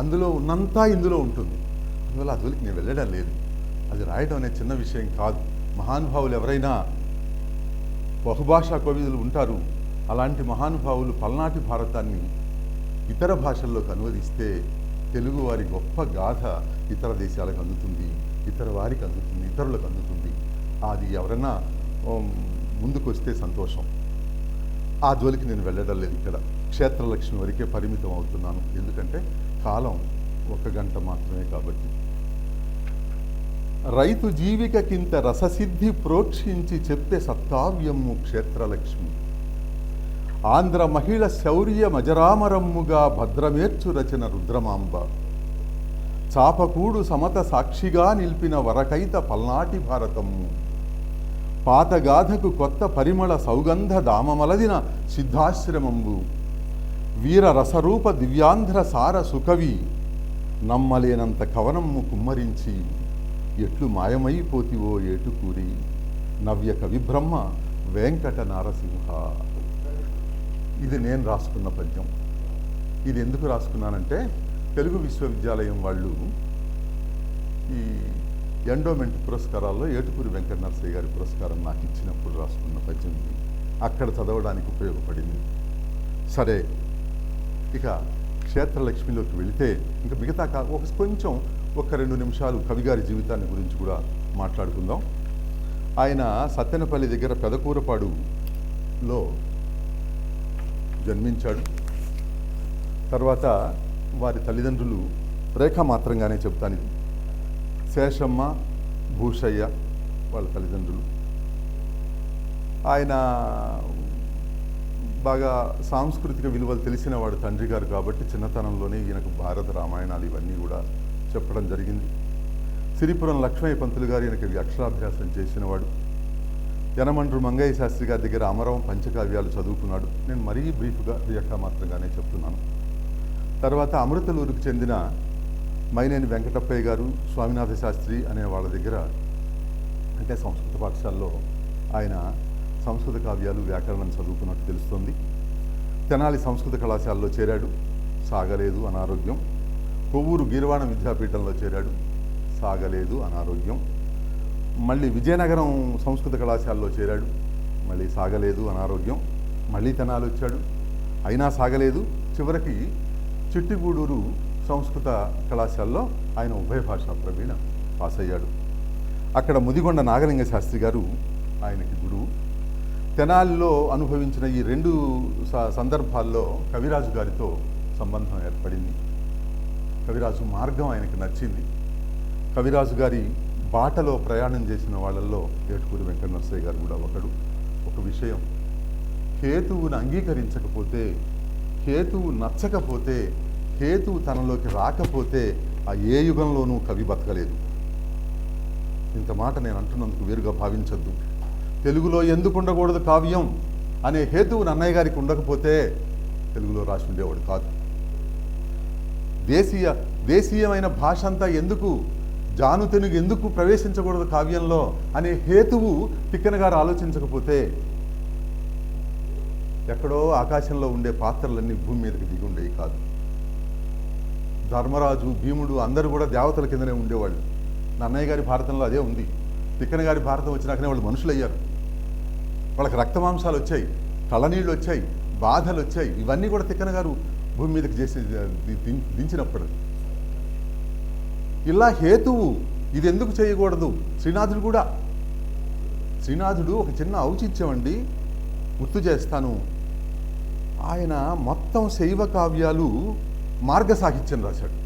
అందులో ఉన్నంతా ఇందులో ఉంటుంది. అందువల్ల ఆ జోలికి నేను వెళ్ళడం లేదు. అది రాయడం అనే చిన్న విషయం కాదు. మహానుభావులు ఎవరైనా బహుభాషా కవిదులు ఉంటారు. అలాంటి మహానుభావులు పల్నాటి భారతాన్ని ఇతర భాషల్లోకి అనువదిస్తే తెలుగు వారి గొప్ప గాథ ఇతర దేశాలకు అందుతుంది, ఇతర వారికి అందుతుంది, ఇతరులకు అందుతుంది. అది ఎవరైనా ముందుకు వస్తే సంతోషం. ఆ జోలికి నేను వెళ్ళడం లేదు. ఇక్కడ క్షేత్రలక్ష్మి వరకే పరిమితం అవుతున్నాను, ఎందుకంటే కాలం 1 గంట మాత్రమే కాబట్టి. రైతు జీవికకింత రససిద్ధి ప్రోక్షించి చెప్పే సత్కావ్యము క్షేత్రలక్ష్మి. ఆంధ్ర మహిళ శౌర్య మజరామరమ్ముగా భద్రమేర్చు రచన రుద్రమాంబ. చాపకూడు సమత సాక్షిగా నిలిపిన వరకైత పల్నాటి భారతము. పాతగాథకు కొత్త పరిమళ సౌగంధ దామమలదిన సిద్ధాశ్రమంబు. వీర రసరూప దివ్యాంధ్ర సార సుకవి. నమ్మలేనంత కవనమ్ము కుమ్మరించి ఎట్లు మాయమైపోతివో ఏటుకూరి. నవ్య కవిబ్రహ్మ వెంకట నారసింహ. ఇది నేను రాసుకున్న పద్యం. ఇది ఎందుకు రాసుకున్నానంటే తెలుగు విశ్వవిద్యాలయం వాళ్ళు ఈ ఎండోమెంట్ పురస్కారాల్లో ఏటుకూరి వెంకట నరసయ్య గారి పురస్కారం నాకు ఇచ్చినప్పుడు రాసుకున్న పద్యం ఇది. అక్కడ చదవడానికి ఉపయోగపడింది. సరే, ఇక క్షేత్రలక్ష్మిలోకి వెళితే ఇంకా మిగతా కొంచెం 1-2 నిమిషాలు కవిగారి జీవితాన్ని గురించి కూడా మాట్లాడుకుందాం. ఆయన సత్తెనపల్లి దగ్గర పెదకూరపాడులో జన్మించాడు. తర్వాత వారి తల్లిదండ్రులు రేఖామాత్రంగానే చెప్తాను ఇది. శేషమ్మ, భూషయ్య వాళ్ళ తల్లిదండ్రులు. ఆయన బాగా సాంస్కృతిక విలువలు తెలిసిన వాడు తండ్రి గారు కాబట్టి చిన్నతనంలోనే ఈయనకు భారత రామాయణాలు ఇవన్నీ కూడా చెప్పడం జరిగింది. సిరిపురం లక్ష్మయ్య పంతులు గారు ఈయనకి అక్షరాభ్యాసం చేసినవాడు. యనమండ్రు మంగయ్య శాస్త్రి గారి దగ్గర అమరం పంచకావ్యాలు చదువుకున్నాడు. నేను మరీ బ్రీఫ్గా రేఖామాత్రంగానే చెప్తున్నాను. తర్వాత అమృతలూరుకు చెందిన మైనేని వెంకటప్పయ్య గారు, స్వామినాథ శాస్త్రి అనే వాళ్ళ దగ్గర, అంటే సంస్కృత పాఠశాలలో ఆయన సంస్కృత కావ్యాలు, వ్యాకరణం చదువుకున్నట్టు తెలుస్తోంది. తెనాలి సంస్కృత కళాశాలలో చేరాడు, సాగలేదు, అనారోగ్యం. కొవ్వూరు గీర్వాణ విద్యాపీఠంలో చేరాడు, సాగలేదు, అనారోగ్యం. మళ్ళీ విజయనగరం సంస్కృత కళాశాలలో చేరాడు, మళ్ళీ సాగలేదు, అనారోగ్యం. మళ్ళీ తెనాలి వచ్చాడు, అయినా సాగలేదు. చివరికి చిట్టిగూడూరు సంస్కృత కళాశాలలో ఆయన ఉభయ భాషా ప్రవీణ పాస్ అయ్యాడు. అక్కడ ముదిగొండ నాగలింగ శాస్త్రి గారు ఆయనకి గురువు. తెనాలిలో అనుభవించిన ఈ 2 సందర్భాల్లో కవిరాజు గారితో సంబంధం ఏర్పడింది. కవిరాజు మార్గం ఆయనకు నచ్చింది. కవిరాజు గారి బాటలో ప్రయాణం చేసిన వాళ్ళల్లో ఏటుకూరి వెంకట నరసయ్య గారు కూడా ఒకడు. ఒక విషయం, హేతువును అంగీకరించకపోతే, హేతువు నచ్చకపోతే, హేతువు తనలోకి రాకపోతే ఆ ఏ యుగంలోనూ కవి బతకలేదు. ఇంత మాట నేను అంటున్నందుకు వేరుగా భావించద్దు. తెలుగులో ఎందుకు ఉండకూడదు కావ్యం అనే హేతువు అన్నయ్య గారికి ఉండకపోతే తెలుగులో రాసి ఉండేవాడు కాదు. దేశీయమైన భాష అంతా ఎందుకు, జాను తెలుగు ఎందుకు ప్రవేశించకూడదు కావ్యంలో అనే హేతువు తిక్కన గారు ఆలోచించకపోతే ఎక్కడో ఆకాశంలో ఉండే పాత్రలన్నీ భూమి మీదకి దిగి ఉండేవి కాదు. ధర్మరాజు, భీముడు అందరూ కూడా దేవతల కిందనే ఉండేవాళ్ళు. నన్నయ్య గారి భారతంలో అదే ఉంది. తిక్కన గారి భారతం వచ్చినాకనే వాళ్ళు మనుషులు అయ్యారు. వాళ్ళకి రక్తమాంసాలు వచ్చాయి, కళ్ళనీళ్ళు వచ్చాయి, బాధలు వచ్చాయి. ఇవన్నీ కూడా తిక్కన గారు భూమి మీదకి చేసి దించినప్పుడు. ఇలా హేతువు ఇది ఎందుకు చేయకూడదు. శ్రీనాథుడు ఒక చిన్న ఔచిత్యం అండి, గుర్తు చేస్తాను. ఆయన మొత్తం శైవ కావ్యాలు మార్గ సాహిత్యం రాశాడు.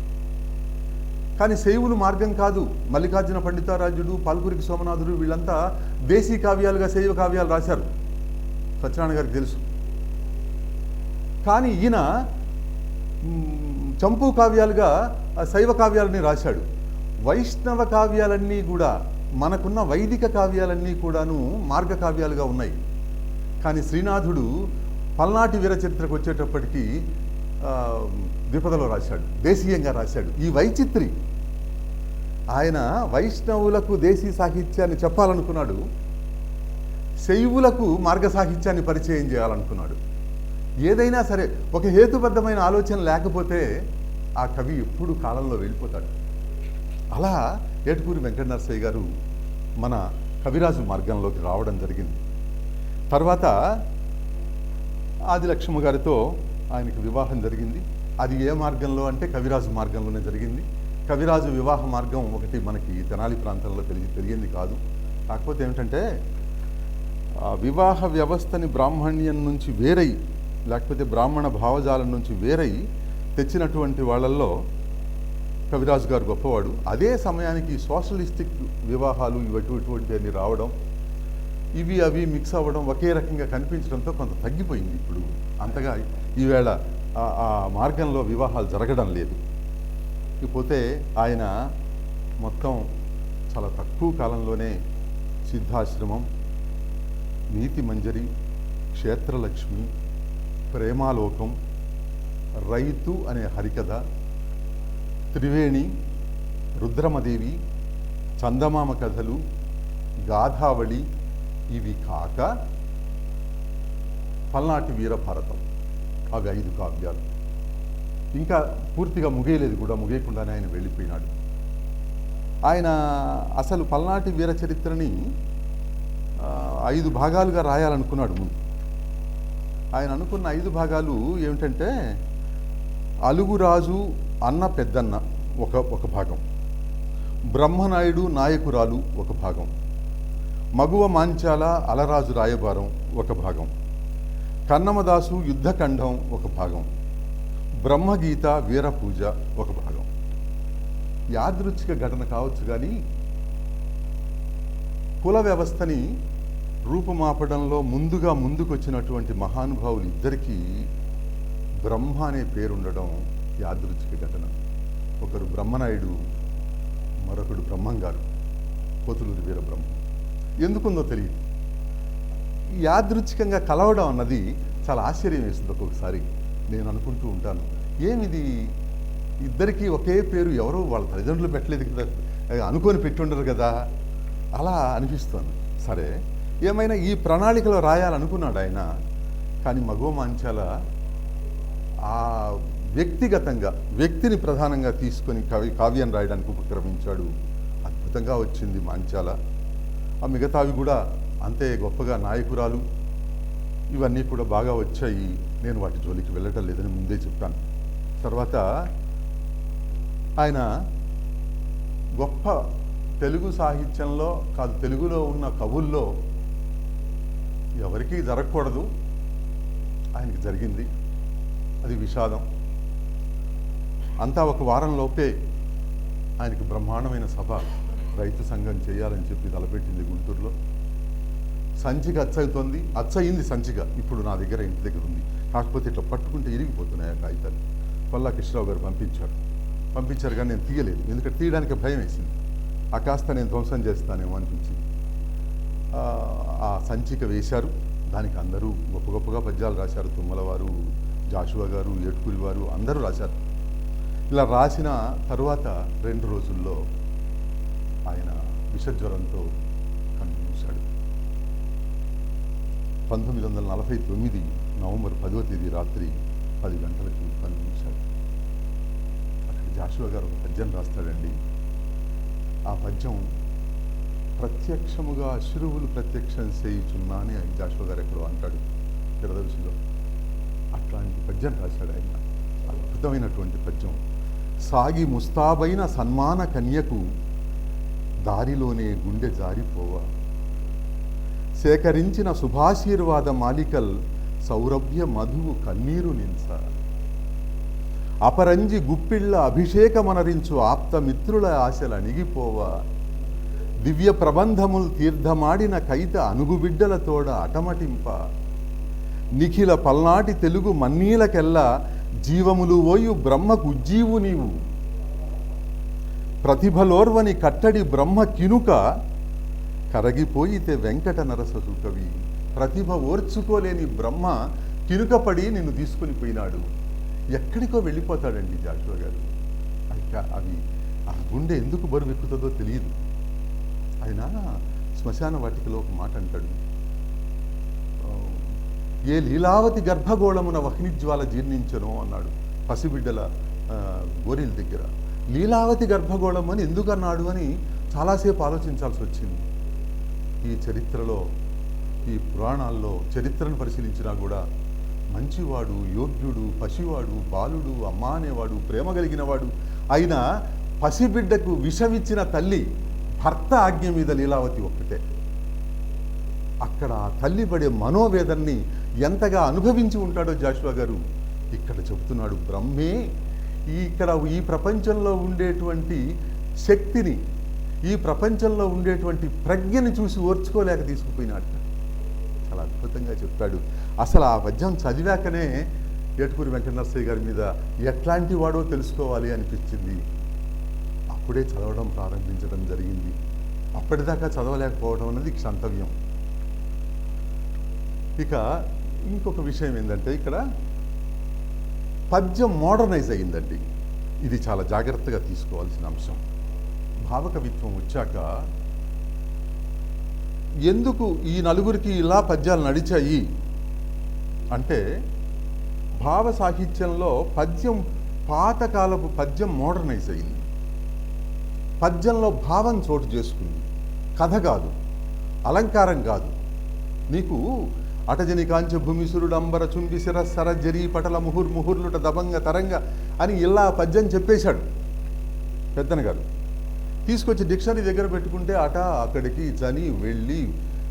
కానీ శైవులు మార్గం కాదు. మల్లికార్జున పండితారాజ్యుడు, పాల్కురికి సోమనాథుడు వీళ్ళంతా దేశీ కావ్యాలుగా శైవ కావ్యాలు రాశారు. సత్యనారాయణ గారికి తెలుసు. కానీ ఈయన చంపు కావ్యాలుగా శైవ కావ్యాలని రాశాడు. వైష్ణవ కావ్యాలన్నీ కూడా, మనకున్న వైదిక కావ్యాలన్నీ కూడాను మార్గ కావ్యాలుగా ఉన్నాయి. కానీ శ్రీనాథుడు పల్నాటి వీరచరిత్రకు వచ్చేటప్పటికీ ద్విపదలో రాశాడు, దేశీయంగా రాశాడు. ఈ వైచిత్రి ఆయన వైష్ణవులకు దేశీ సాహిత్యాన్ని చెప్పాలనుకున్నాడు, శైవులకు మార్గ సాహిత్యాన్ని పరిచయం చేయాలనుకున్నాడు. ఏదైనా సరే ఒక హేతుబద్ధమైన ఆలోచన లేకపోతే ఆ కవి ఎప్పుడు కాలంలో వెళ్ళిపోతాడు. అలా ఏటుకూరి వెంకట నరసయ్య గారు మన కవిరాజు మార్గంలోకి రావడం జరిగింది. తర్వాత ఆదిలక్ష్మ గారితో ఆయనకు వివాహం జరిగింది. అది ఏ మార్గంలో అంటే కవిరాజు మార్గంలోనే జరిగింది. కవిరాజు వివాహ మార్గం ఒకటి మనకి తెనాలి ప్రాంతంలో తెలియంది కాదు. కాకపోతే ఏమిటంటే ఆ వివాహ వ్యవస్థని బ్రాహ్మణ్యం నుంచి వేరై, లేకపోతే బ్రాహ్మణ భావజాలం నుంచి వేరై తెచ్చినటువంటి వాళ్ళల్లో కవిరాజు గారు గొప్పవాడు. అదే సమయానికి సోషలిస్టిక్ వివాహాలు ఇటువంటివన్నీ రావడం, ఇవి అవి మిక్స్ అవ్వడం, ఒకే రకంగా కనిపించడంతో కొంత తగ్గిపోయింది. ఇప్పుడు అంతగా ఈవేళ ఆ మార్గంలో వివాహాలు జరగడం లేదు. ఇకపోతే ఆయన మొత్తం చాలా తక్కువ కాలంలోనే సిద్ధాశ్రమం, నీతి మంజరి, క్షేత్రలక్ష్మి, ప్రేమాలోకం, రైతు అనే హరికథ, త్రివేణి, రుద్రమదేవి, చందమామ కథలు, గాథావళి, ఇవి కాక పల్నాటి వీరభారతం, అవి 5 కావ్యాలు. ఇంకా పూర్తిగా ముగియలేదు కూడా, ముగియకుండానే ఆయన వెళ్ళిపోయినాడు. ఆయన అసలు పల్నాటి వీర చరిత్రని 5 భాగాలుగా రాయాలనుకున్నాడు ముందు. ఆయన అనుకున్న 5 భాగాలు ఏమిటంటే అలుగురాజు అన్న పెద్దన్న ఒక భాగం, బ్రహ్మనాయుడు నాయకురాలు ఒక భాగం, మగువ మాంచాల అలరాజు రాయబారం ఒక భాగం, కన్నమదాసు యుద్ధఖండం ఒక భాగం, బ్రహ్మగీత వీరపూజ ఒక భాగం. యాదృచ్ఛిక ఘటన కావచ్చు కానీ కుల వ్యవస్థని రూపుమాపడంలో ముందుకొచ్చినటువంటి మహానుభావులు ఇద్దరికీ బ్రహ్మ అనే పేరుండడం యాదృచ్ఛిక ఘటన. ఒకరు బ్రహ్మనాయుడు, మరొకడు బ్రహ్మంగారు, పోతులూరి వీరబ్రహ్మ. ఎందుకుందో తెలియదు. యాదృచ్ఛికంగా కలవడం అన్నది చాలా ఆశ్చర్యం వేస్తుంది. ఒక్కొక్కసారి నేను అనుకుంటూ ఉంటాను, ఏమిది ఇద్దరికీ ఒకే పేరు, ఎవరో వాళ్ళ తల్లిదండ్రులు పెట్టలేదు కదా, అనుకొని పెట్టుండరు కదా, అలా అనిపిస్తుంది. సరే, ఏమైనా ఈ ప్రణాళికలో రాయాలనుకున్నాడు ఆయన. కానీ మగవ మాంచాల ఆ వ్యక్తిగతంగా వ్యక్తిని ప్రధానంగా తీసుకొని కావ్యం రాయడానికి ఉపక్రమించాడు. అద్భుతంగా వచ్చింది మాంచాల. ఆ మిగతావి కూడా అంతే గొప్పగా, నాయకురాలు ఇవన్నీ కూడా బాగా వచ్చాయి. నేను వాటి జోలికి వెళ్ళటం లేదని ముందే చెప్పాను. తర్వాత ఆయన గొప్ప తెలుగు సాహిత్యంలో కాదు, తెలుగులో ఉన్న కవుల్లో ఎవరికీ జరగకూడదు, ఆయనకి జరిగింది. అది విషాదం. అంతా ఒక వారంలోపే ఆయనకి బ్రహ్మాండమైన సభ రైతు సంఘం చేయాలని చెప్పి తలపెట్టింది గుంటూరులో. సంచిక అచ్చవుతోంది, అచ్చయింది సంచిక. ఇప్పుడు నా దగ్గర ఇంటి దగ్గర ఉంది. కాకపోతే ఇట్లా పట్టుకుంటే ఇరిగిపోతున్నాయి ఆ కాగితాలు. పల్లా కృష్ణరావు గారు పంపించారు కానీ నేను తీయలేదు. ఎందుకంటే తీయడానికి భయం వేసింది. ఆ కాస్త నేను ధ్వంసం చేస్తానేమో అనిపించింది. ఆ సంచిక వేశారు. దానికి అందరూ గొప్ప గొప్పగా పద్యాలు రాశారు. తుమ్మల వారు, జాషువా గారు, ఏటుకూరి వారు అందరూ రాశారు. ఇలా రాసిన తరువాత 2 రోజుల్లో ఆయన విషజ్వరంతో కన్నుమూశాడు. 1949 నవంబర్ 10వ తేదీ రాత్రి 10 గంటలకు కన్నుమూశాడు. అక్కడ జాషువా గారు ఒక పద్యం రాస్తాడండి. ఆ పద్యం ప్రత్యక్షముగా అశ్రువులు ప్రత్యక్షం చేయుచున్నా అని ఆయన జాషువా గారు ఎక్కడో అంటాడు పిరదవిసిలో. అట్లాంటి పద్యం రాశాడు ఆయన, అద్భుతమైనటువంటి పద్యం. సాగి ముస్తాబైన సన్మాన కన్యకు దారిలోనే గుండె జారిపోవా, సేకరించిన శుభాశీర్వాద మాలికల్ సౌరభ్య మధువు కన్నీరు నించ, అపరంజి గుప్పిళ్ళ అభిషేకమనరించు ఆప్తమిత్రుల ఆశలు అణిగిపోవా, దివ్య ప్రబంధముల్ తీర్థమాడిన కైత అనుగుబిడ్డలతోడ అటమటింప, నిఖిల పల్నాటి తెలుగు మన్నీలకెల్లా జీవములు ఓయు బ్రహ్మకు ఉజ్జీవు నీవు, ప్రతిభలోర్వని కట్టడి బ్రహ్మ కినుక కరగిపోయితే వెంకట నరససు కవి. ప్రతిభ ఓర్చుకోలేని బ్రహ్మ కినుకపడి నిన్ను తీసుకుని పోయినాడు. ఎక్కడికో వెళ్ళిపోతాడండి జాషువా గారు. అవి ఆ గుండె ఎందుకు బరువు ఎక్కుతుందో తెలియదు. ఆయన శ్మశాన వాటికలో ఒక మాట అంటాడు, ఏ లీలావతి గర్భగోళమున వహ్నిజ్వాల జీర్ణించను అన్నాడు పసిబిడ్డల గోరీల దగ్గర. లీలావతి గర్భగోళం అని ఎందుకు అన్నాడు అని చాలాసేపు ఆలోచించాల్సి వచ్చింది. ఈ చరిత్రలో, ఈ పురాణాల్లో చరిత్రను పరిశీలించినా కూడా మంచివాడు, యోగ్యుడు, పసివాడు, బాలుడు, అమ్మ అనేవాడు, ప్రేమ కలిగినవాడు అయిన పసిబిడ్డకు విషమిచ్చిన తల్లి భర్త ఆజ్ఞ మీద లీలావతి ఒక్కటే. అక్కడ ఆ తల్లి పడే మనోవేదన్ని ఎంతగా అనుభవించి ఉంటాడో జాషువా గారు ఇక్కడ చెబుతున్నాడు. బ్రహ్మే ఈ ప్రపంచంలో ఉండేటువంటి శక్తిని, ఈ ప్రపంచంలో ఉండేటువంటి ప్రజ్ఞని చూసి ఓర్చుకోలేక తీసుకుపోయినాడు. చాలా అద్భుతంగా చెప్పాడు. అసలు ఆ పద్యం చదివాకనే ఏటుకూరి వెంకట నరసయ్య గారి మీద ఎట్లాంటి వాడో తెలుసుకోవాలి అనిపించింది. అప్పుడే చదవడం ప్రారంభించడం జరిగింది. అప్పటిదాకా చదవలేకపోవడం అనేది క్షంతవ్యం. ఇక ఇంకొక విషయం ఏంటంటే, ఇక్కడ పద్యం మోడర్నైజ్ అయ్యిందండి. ఇది చాలా జాగ్రత్తగా తీసుకోవాల్సిన అంశం. భావకవిత్వం వచ్చాక ఎందుకు ఈ నలుగురికి ఇలా పద్యాలు నడిచాయి అంటే, భావ సాహిత్యంలో పద్యం, పాతకాలపు పద్యం మోడర్నైజ్ అయింది. పద్యంలో భావం చోటు చేసుకుంది. కథ కాదు, అలంకారం కాదు. నీకు అటజని కాంచ భూమిసురుడు అంబర చుంబి శిరస్సర జరీ పటల ముహుర్ముహుర్లుట దబంగ తరంగ అని ఇలా పద్యం చెప్పేశాడు పెద్దన గారు. తీసుకొచ్చి డిక్షనరీ దగ్గర పెట్టుకుంటే అక్కడికి జని వెళ్ళి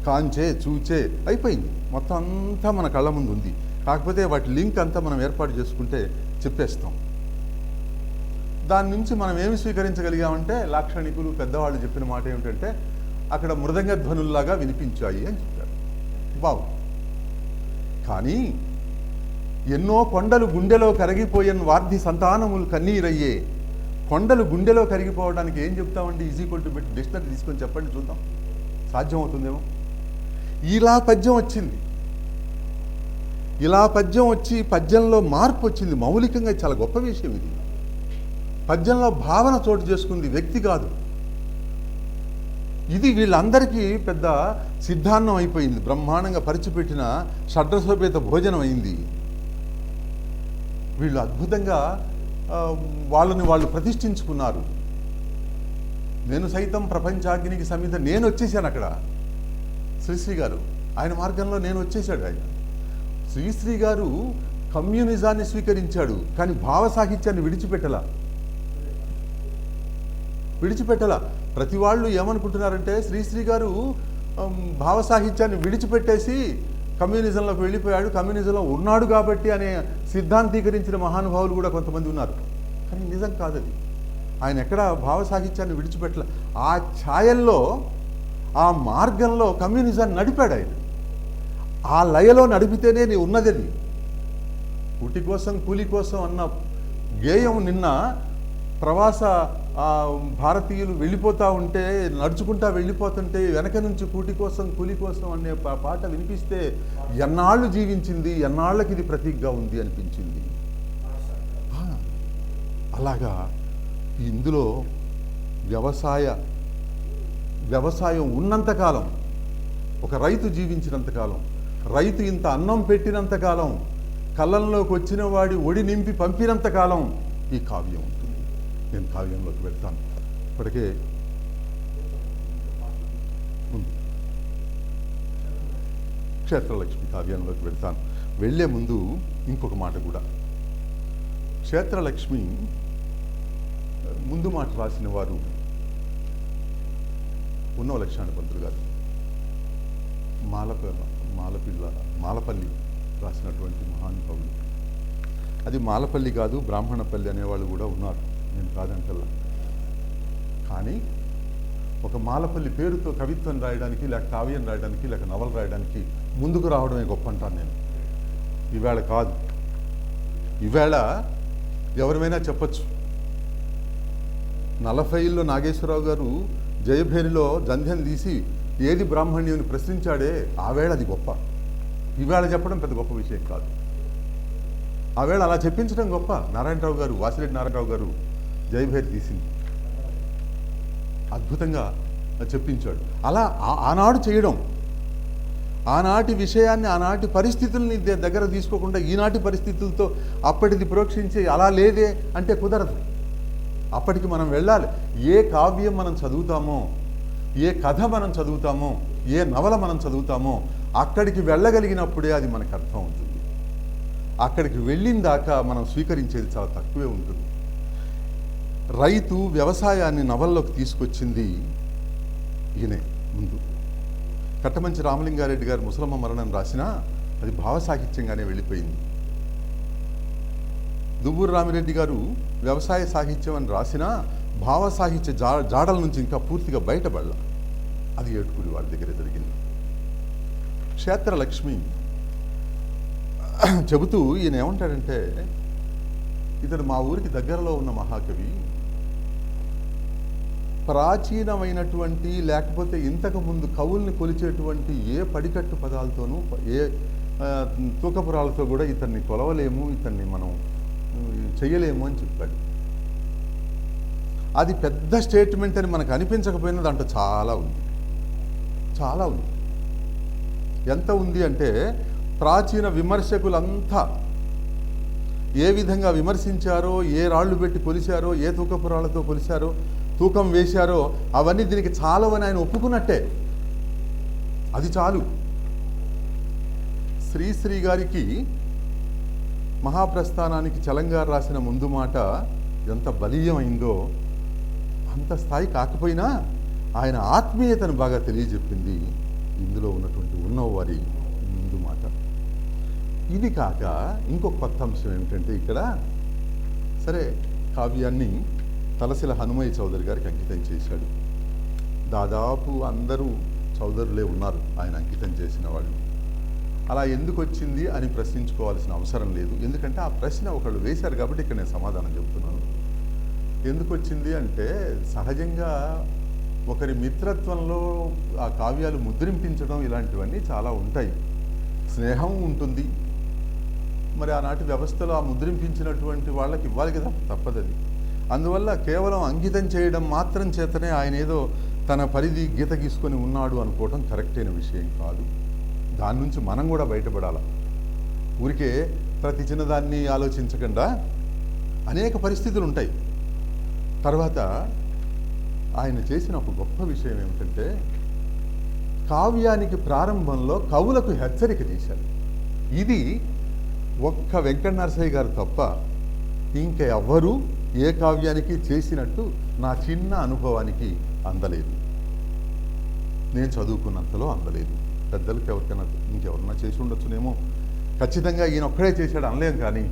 కాంచే చూచే అయిపోయింది. మొత్తం అంతా మన కళ్ళ ముందు ఉంది. కాకపోతే వాటి లింక్ అంతా మనం ఏర్పాటు చేసుకుంటే చెప్పేస్తాం. దాని నుంచి మనం ఏమి స్వీకరించగలిగామంటే, లాక్షణికులు పెద్దవాళ్ళు చెప్పిన మాట ఏమిటంటే, అక్కడ మృదంగ ధ్వనుల్లాగా వినిపించాయి అని చెప్పారు. బావు. కానీ ఎన్నో కొండలు గుండెలో కరిగిపోయని వార్ధి సంతానములు కన్నీరయ్యే. కొండలు గుండెలో కరిగిపోవడానికి ఏం చెప్తామండి? ఈజీక్వల్ టు బిట్ డిక్షనరీ తీసుకొని చెప్పండి చూద్దాం, సాధ్యమవుతుందేమో. ఇలా పద్యం వచ్చింది. ఇలా పద్యం వచ్చి పద్యంలో మార్పు వచ్చింది. మౌలికంగా చాలా గొప్ప విషయం ఇది. పద్యంలో భావన చోటు చేసుకుంది, వ్యక్తి కాదు. ఇది వీళ్ళందరికీ పెద్ద సిద్ధాన్నం అయిపోయింది. బ్రహ్మాండంగా పరిచిపెట్టిన షడ్రసోపేత భోజనం అయింది. వీళ్ళు అద్భుతంగా వాళ్ళని వాళ్ళు ప్రతిష్ఠించుకున్నారు. నేను సైతం ప్రపంచాగ్నికి సమిత, నేను వచ్చేసాను అక్కడ. శ్రీశ్రీ గారు ఆయన మార్గంలో నేను వచ్చేసాడు. ఆయన శ్రీశ్రీ గారు కమ్యూనిజాన్ని స్వీకరించాడు, కానీ భావ సాహిత్యాన్ని విడిచిపెట్టలా. ప్రతి వాళ్ళు ఏమనుకుంటున్నారంటే, శ్రీశ్రీ గారు భావ సాహిత్యాన్ని విడిచిపెట్టేసి కమ్యూనిజంలోకి వెళ్ళిపోయాడు, కమ్యూనిజంలో ఉన్నాడు కాబట్టి అనే సిద్ధాంతీకరించిన మహానుభావులు కూడా కొంతమంది ఉన్నారు. కానీ నిజం కాదది. ఆయన ఎక్కడ భావ సాహిత్యాన్ని విడిచిపెట్టలే. ఆ ఛాయల్లో, ఆ మార్గంలో కమ్యూనిజాన్ని నడిపాడు ఆయన. ఆ లయలో నడిపితేనే నీ ఉన్నది. కూటి కోసం కూలి కోసం అన్న గేయం నిన్న ప్రవాస భారతీయులు వెళ్ళిపోతూ ఉంటే, నడుచుకుంటా వెళ్ళిపోతుంటే వెనక నుంచి కూటి కోసం కూలి కోసం అనే పాట వినిపిస్తే ఎన్నాళ్ళు జీవించింది, ఎన్నాళ్ళకి ఇది ప్రతీకగా ఉంది అనిపించింది. అలాగా ఇందులో వ్యవసాయం ఉన్నంతకాలం, ఒక రైతు జీవించినంతకాలం, రైతు ఇంత అన్నం పెట్టినంతకాలం, కళ్ళంలోకి వచ్చిన వాడి ఒడి నింపి పంపినంతకాలం ఈ కావ్యం ఉంటుంది. నేను కావ్యంలోకి వెళ్తాను. ఇప్పటికే క్షేత్రలక్ష్మి కావ్యంలోకి వెళ్తాను. వెళ్ళే ముందు ఇంకొక మాట కూడా. క్షేత్రలక్ష్మి ముందు మాట రాసిన వారు ఉన్నవ లక్ష్మణ పంతులు గారు, మాలపల్లి రాసినటువంటి మహానుభావులు. అది మాలపల్లి కాదు, బ్రాహ్మణపల్లి అనేవాళ్ళు కూడా ఉన్నారు, నేను కాదంటల్లా. కానీ ఒక మాలపల్లి పేరుతో కవిత్వం రాయడానికి, లేక కావ్యం రాయడానికి, లేక నవల రాయడానికి ముందుకు రావడమే గొప్ప అంటాను నేను. ఈవేళ కాదు, ఈవేళ ఎవరిమైనా చెప్పచ్చు. 40లో నాగేశ్వరరావు గారు జయభేరిలో జంధ్యం తీసి ఏది బ్రాహ్మణ్యుని ప్రశ్నించాడే, ఆవేళ అది గొప్ప. ఈవేళ చెప్పడం పెద్ద గొప్ప విషయం కాదు. ఆవేళ అలా చెప్పించడం గొప్ప. నారాయణరావు గారు, వాసిరెడ్డి నారాయణరావు గారు జయభేరి తీసింది, అద్భుతంగా చెప్పించాడు. అలా ఆనాడు చేయడం, ఆనాటి విషయాన్ని, ఆనాటి పరిస్థితుల్ని దగ్గర తీసుకోకుండా ఈనాటి పరిస్థితులతో అప్పటిది ప్రోక్షించి అలా లేదే అంటే కుదరదు. అప్పటికి మనం వెళ్ళాలి. ఏ కావ్యం మనం చదువుతామో, ఏ కథ మనం చదువుతామో, ఏ నవల మనం చదువుతామో అక్కడికి వెళ్ళగలిగినప్పుడే అది మనకు అర్థం అవుతుంది. అక్కడికి వెళ్ళిన దాకా మనం స్వీకరించేది చాలా తక్కువే ఉంటుంది. రైతు వ్యవసాయాన్ని నవల్లోకి తీసుకొచ్చింది ఈయనే. ముందు కట్టమంచి రామలింగారెడ్డి గారు ముసలమ్మ మరణం రాసినా అది భావసాహిత్యంగానే వెళ్ళిపోయింది. దువ్వూరు రామిరెడ్డి గారు వ్యవసాయ సాహిత్యం అని రాసినా భావ సాహిత్య జాడల నుంచి ఇంకా పూర్తిగా బయటపడలా. అది ఏటుకూరి వాళ్ళ దగ్గర జరిగింది. క్షేత్రలక్ష్మి చెబుతూ ఈయన ఏమంటాడంటే, ఇతడు మా ఊరికి దగ్గరలో ఉన్న మహాకవి, ప్రాచీనమైనటువంటి లేకపోతే ఇంతకుముందు కవుల్ని కొలిచేటువంటి ఏ పడికట్టు పదాలతోనూ, ఏ తూకపురాలతో కూడా ఇతన్ని కొలవలేము, ఇతన్ని మనం చెయ్యలేము అని చెప్పాడు. అది పెద్ద స్టేట్మెంట్ అని మనకు అనిపించకపోయినా దాంట్లో చాలా ఉంది, చాలా ఉంది. ఎంత ఉంది అంటే, ప్రాచీన విమర్శకులంతా ఏ విధంగా విమర్శించారో, ఏ రాళ్ళు పెట్టి కొలిచారో, ఏ తూకపురాలతో కొలిచారో, తూకం వేశారో అవన్నీ దీనికి చాలవని ఆయన ఒప్పుకున్నట్టే. అది చాలు. శ్రీశ్రీ గారికి మహాప్రస్థానానికి చలంగారు రాసిన ముందు మాట ఎంత బలీయమైందో అంత స్థాయి కాకపోయినా ఆయన ఆత్మీయతను బాగా తెలియజెప్పింది ఇందులో ఉన్నటువంటి ఉన్నవారి ముందు మాట. ఇది కాక ఇంకొక కొత్త అంశం ఏమిటంటే, ఇక్కడ సరే కావ్యాన్ని తలసిల హనుమయ్య చౌదరి గారికి అంకితం చేశాడు. దాదాపు అందరూ చౌదరులే ఉన్నారు ఆయన అంకితం చేసిన వాళ్ళు. అలా ఎందుకు వచ్చింది అని ప్రశ్నించుకోవాల్సిన అవసరం లేదు, ఎందుకంటే ఆ ప్రశ్న ఒకళ్ళు వేశారు కాబట్టి ఇక్కడ నేను సమాధానం చెప్తున్నాను. ఎందుకు వచ్చింది అంటే, సహజంగా ఒకరి మిత్రత్వంలో ఆ కావ్యాలు ముద్రింపించడం ఇలాంటివన్నీ చాలా ఉంటాయి. స్నేహం ఉంటుంది, మరి ఆనాటి వ్యవస్థలో ఆ ముద్రింపించినటువంటి వాళ్ళకి ఇవ్వాలి కదా, తప్పదది. అందువల్ల కేవలం అంకితం చేయడం మాత్రం చేతనే ఆయన ఏదో తన పరిధి గీత గీసుకొని ఉన్నాడు అనుకోవడం కరెక్ట్ అయిన విషయం కాదు. దాని నుంచి మనం కూడా బయటపడాలి. ఊరికే ప్రతి చిన్నదాన్ని ఆలోచించకుండా అనేక పరిస్థితులు ఉంటాయి. తర్వాత ఆయన చేసిన ఒక గొప్ప విషయం ఏమిటంటే, కావ్యానికి ప్రారంభంలో కవులకు హెచ్చరిక చేశారు. ఇది ఒక్క వెంకట నరసయ్య గారు తప్ప ఇంకా ఎవ్వరూ ఏ కావ్యానికి చేసినట్టు నా చిన్న అనుభవానికి అందలేదు, నేను చదువుకున్నంతలో అందలేదు. పెద్దలకు ఎవరికైనా ఇంకెవరన్నా చేసి ఉండొచ్చునేమో, ఖచ్చితంగా ఈయన ఒక్కడే చేశాడు అనలేం. కానీ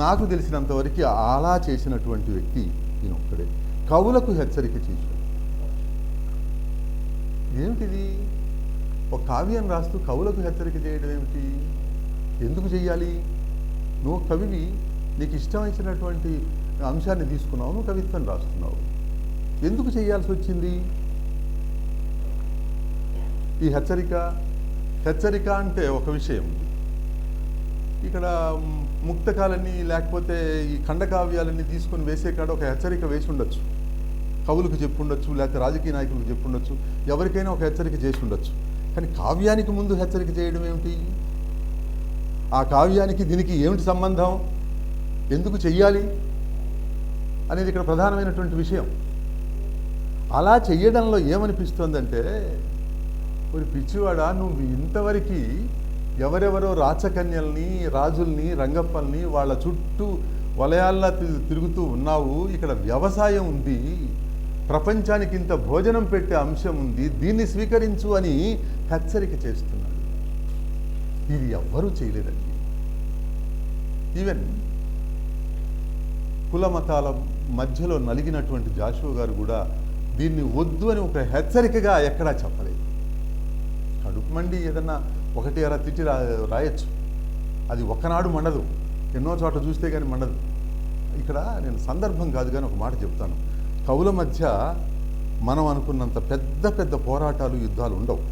నాకు తెలిసినంతవరకు అలా చేసినటువంటి వ్యక్తి ఈయన ఒక్కడే. కవులకు హెచ్చరిక చేశాడు. ఏమిటిది? ఒక కావ్యం రాస్తూ కవులకు హెచ్చరిక చేయడం ఏమిటి? ఎందుకు చెయ్యాలి? నువ్వు కవివి, నీకు ఇష్టమైనటువంటి అంశాన్ని తీసుకున్నావు, నువ్వు కవిత్వం రాస్తున్నావు, ఎందుకు చేయాల్సి వచ్చింది ఈ హెచ్చరిక అంటే ఒక విషయం ఉంది. ఇక్కడ ముక్తకాలన్నీ లేకపోతే ఈ ఖండకావ్యాలన్నీ తీసుకొని వేసే కాడ ఒక హెచ్చరిక వేసి ఉండొచ్చు, కవులకు చెప్పుండొచ్చు, లేకపోతే రాజకీయ నాయకులకు చెప్పుండొచ్చు, ఎవరికైనా ఒక హెచ్చరిక చేసి ఉండొచ్చు. కానీ కావ్యానికి ముందు హెచ్చరిక చేయడం ఏమిటి? ఆ కావ్యానికి దీనికి ఏమిటి సంబంధం, ఎందుకు చెయ్యాలి అనేది ఇక్కడ ప్రధానమైనటువంటి విషయం. అలా చెయ్యడంలో ఏమనిపిస్తుందంటే, ఒక పిచ్చివాడా, నువ్వు ఇంతవరకు ఎవరెవరో రాచకన్యల్ని, రాజుల్ని, రంగప్పల్ని వాళ్ళ చుట్టూ వలయాల్లా తిరుగుతూ ఉన్నావు. ఇక్కడ వ్యవసాయం ఉంది, ప్రపంచానికి ఇంత భోజనం పెట్టే అంశం ఉంది, దీన్ని స్వీకరించు అని హెచ్చరిక చేస్తున్నాడు. ఇది ఎవ్వరూ చేయలేదండి. ఈవెన్ కుల మతాల మధ్యలో నలిగినటువంటి జాషువా గారు కూడా దీన్ని వద్దు అని ఒక హెచ్చరికగా ఎక్కడా చెప్పలేదు. కడుపు మండి ఏదన్నా ఒకటి అలా తిట్టి రాయొచ్చు, అది ఒక్కనాడు మండదు, ఎన్నో చోట్ల చూస్తే కానీ మండదు. ఇక్కడ నేను సందర్భం కాదు కానీ ఒక మాట చెప్తాను. కవుల మధ్య మనం అనుకున్నంత పెద్ద పెద్ద పోరాటాలు, యుద్ధాలు ఉండవు.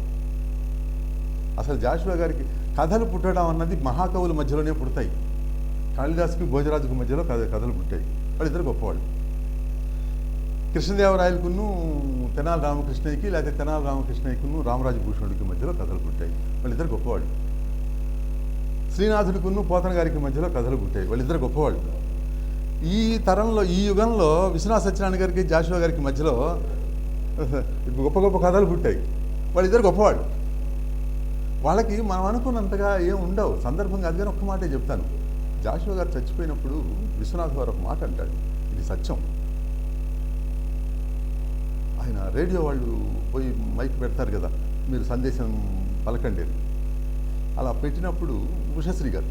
అసలు జాషువా గారికి కథలు పుట్టడం అన్నది మహాకవుల మధ్యలోనే పుడతాయి. కాళిదాసుకి, భోజరాజుకి మధ్యలో కథలు పుట్టాయి. వాళ్ళిద్దరు గొప్పవాళ్ళు. కృష్ణదేవరాయలకును తెనాలి రామకృష్ణయ్యకి, లేకపోతే తెనాలి రామకృష్ణయ్యకును రామరాజు భూషణుడికి మధ్యలో కథలు పుట్టాయి. వాళ్ళిద్దరు గొప్పవాళ్ళు. శ్రీనాథుడికును పోతన గారికి మధ్యలో కథలు పుట్టాయి. వాళ్ళిద్దరు గొప్పవాళ్ళు. ఈ తరంలో, ఈ యుగంలో విశ్వనాథ సత్యనారాయణ గారికి, జాషువా గారికి మధ్యలో గొప్ప గొప్ప కథలు పుట్టాయి. వాళ్ళిద్దరు గొప్పవాళ్ళు. వాళ్ళకి మనం అనుకున్నంతగా ఏం ఉండవు. సందర్భం కాదు కానీ ఒక్క మాటే చెప్తాను. జాషువా గారు చచ్చిపోయినప్పుడు విశ్వనాథ్ గారు ఒక మాట అంటాడు, ఇది సత్యం. ఆయన రేడియో వాళ్ళు పోయి మైక్ పెడతారు కదా, మీరు సందేశం పలకండి. అలా పెట్టినప్పుడు ఉషశ్రీ గారు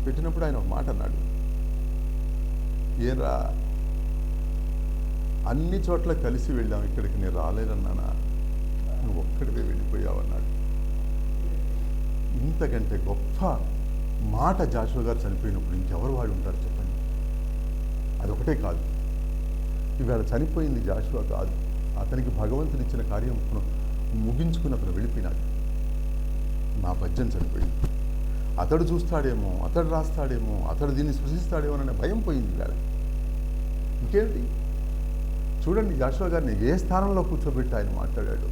పెట్టినప్పుడు ఆయన ఒక మాట అన్నాడు, ఏరా అన్ని చోట్ల కలిసి వెళ్ళాం, ఇక్కడికి నేను రాలేదన్నానా, నువ్వు ఒక్కడివే వెళ్ళిపోయావన్నాడు. ఇంతకంటే గొప్ప మాట జాషువా గారు చనిపోయినప్పుడు ఇంకెవరు వాడు ఉంటారు చెప్పండి. అదొకటే కాదు, ఇవాళ చనిపోయింది జాషువా కాదు, అతనికి భగవంతుడు ఇచ్చిన కార్యం ముగించుకుని అతను వెళ్ళిపోయినాడు. నా పద్యం చనిపోయింది, అతడు చూస్తాడేమో, అతడు రాస్తాడేమో, అతడు దీన్ని సృష్టిస్తాడేమో అనే భయం పోయింది వేళ. ఇంకేంటి చూడండి, జాషువా గారిని ఏ స్థానంలో కూర్చోబెట్టి ఆయన మాట్లాడాడు.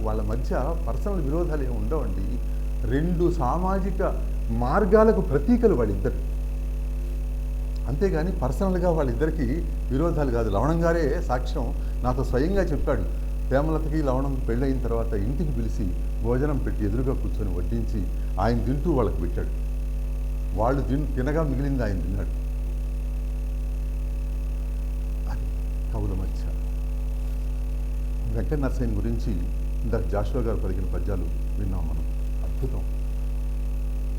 వాళ్ళ మధ్య పర్సనల్ విరోధాలు ఏమి ఉండవండి. రెండు సామాజిక మార్గాలకు ప్రతీకలు వాళ్ళిద్దరు, అంతేగాని పర్సనల్గా వాళ్ళిద్దరికి విరోధాలు కాదు. లవణం గారే సాక్ష్యం, నాతో స్వయంగా చెప్పాడు. ప్రేమలతకి లవణం పెళ్ళయిన తర్వాత ఇంటికి పిలిచి భోజనం పెట్టి ఎదురుగా కూర్చొని వడ్డించి ఆయన తింటూ వాళ్ళకి పెట్టాడు. వాళ్ళు తినగా మిగిలింది ఆయన తిన్నాడు. అది కవుల మధ్య. వెంకట నరసయ్య గురించి ఇందాక జాషువా గారు పలికిన పద్యాలు విన్నాం మనం. అద్భుతం,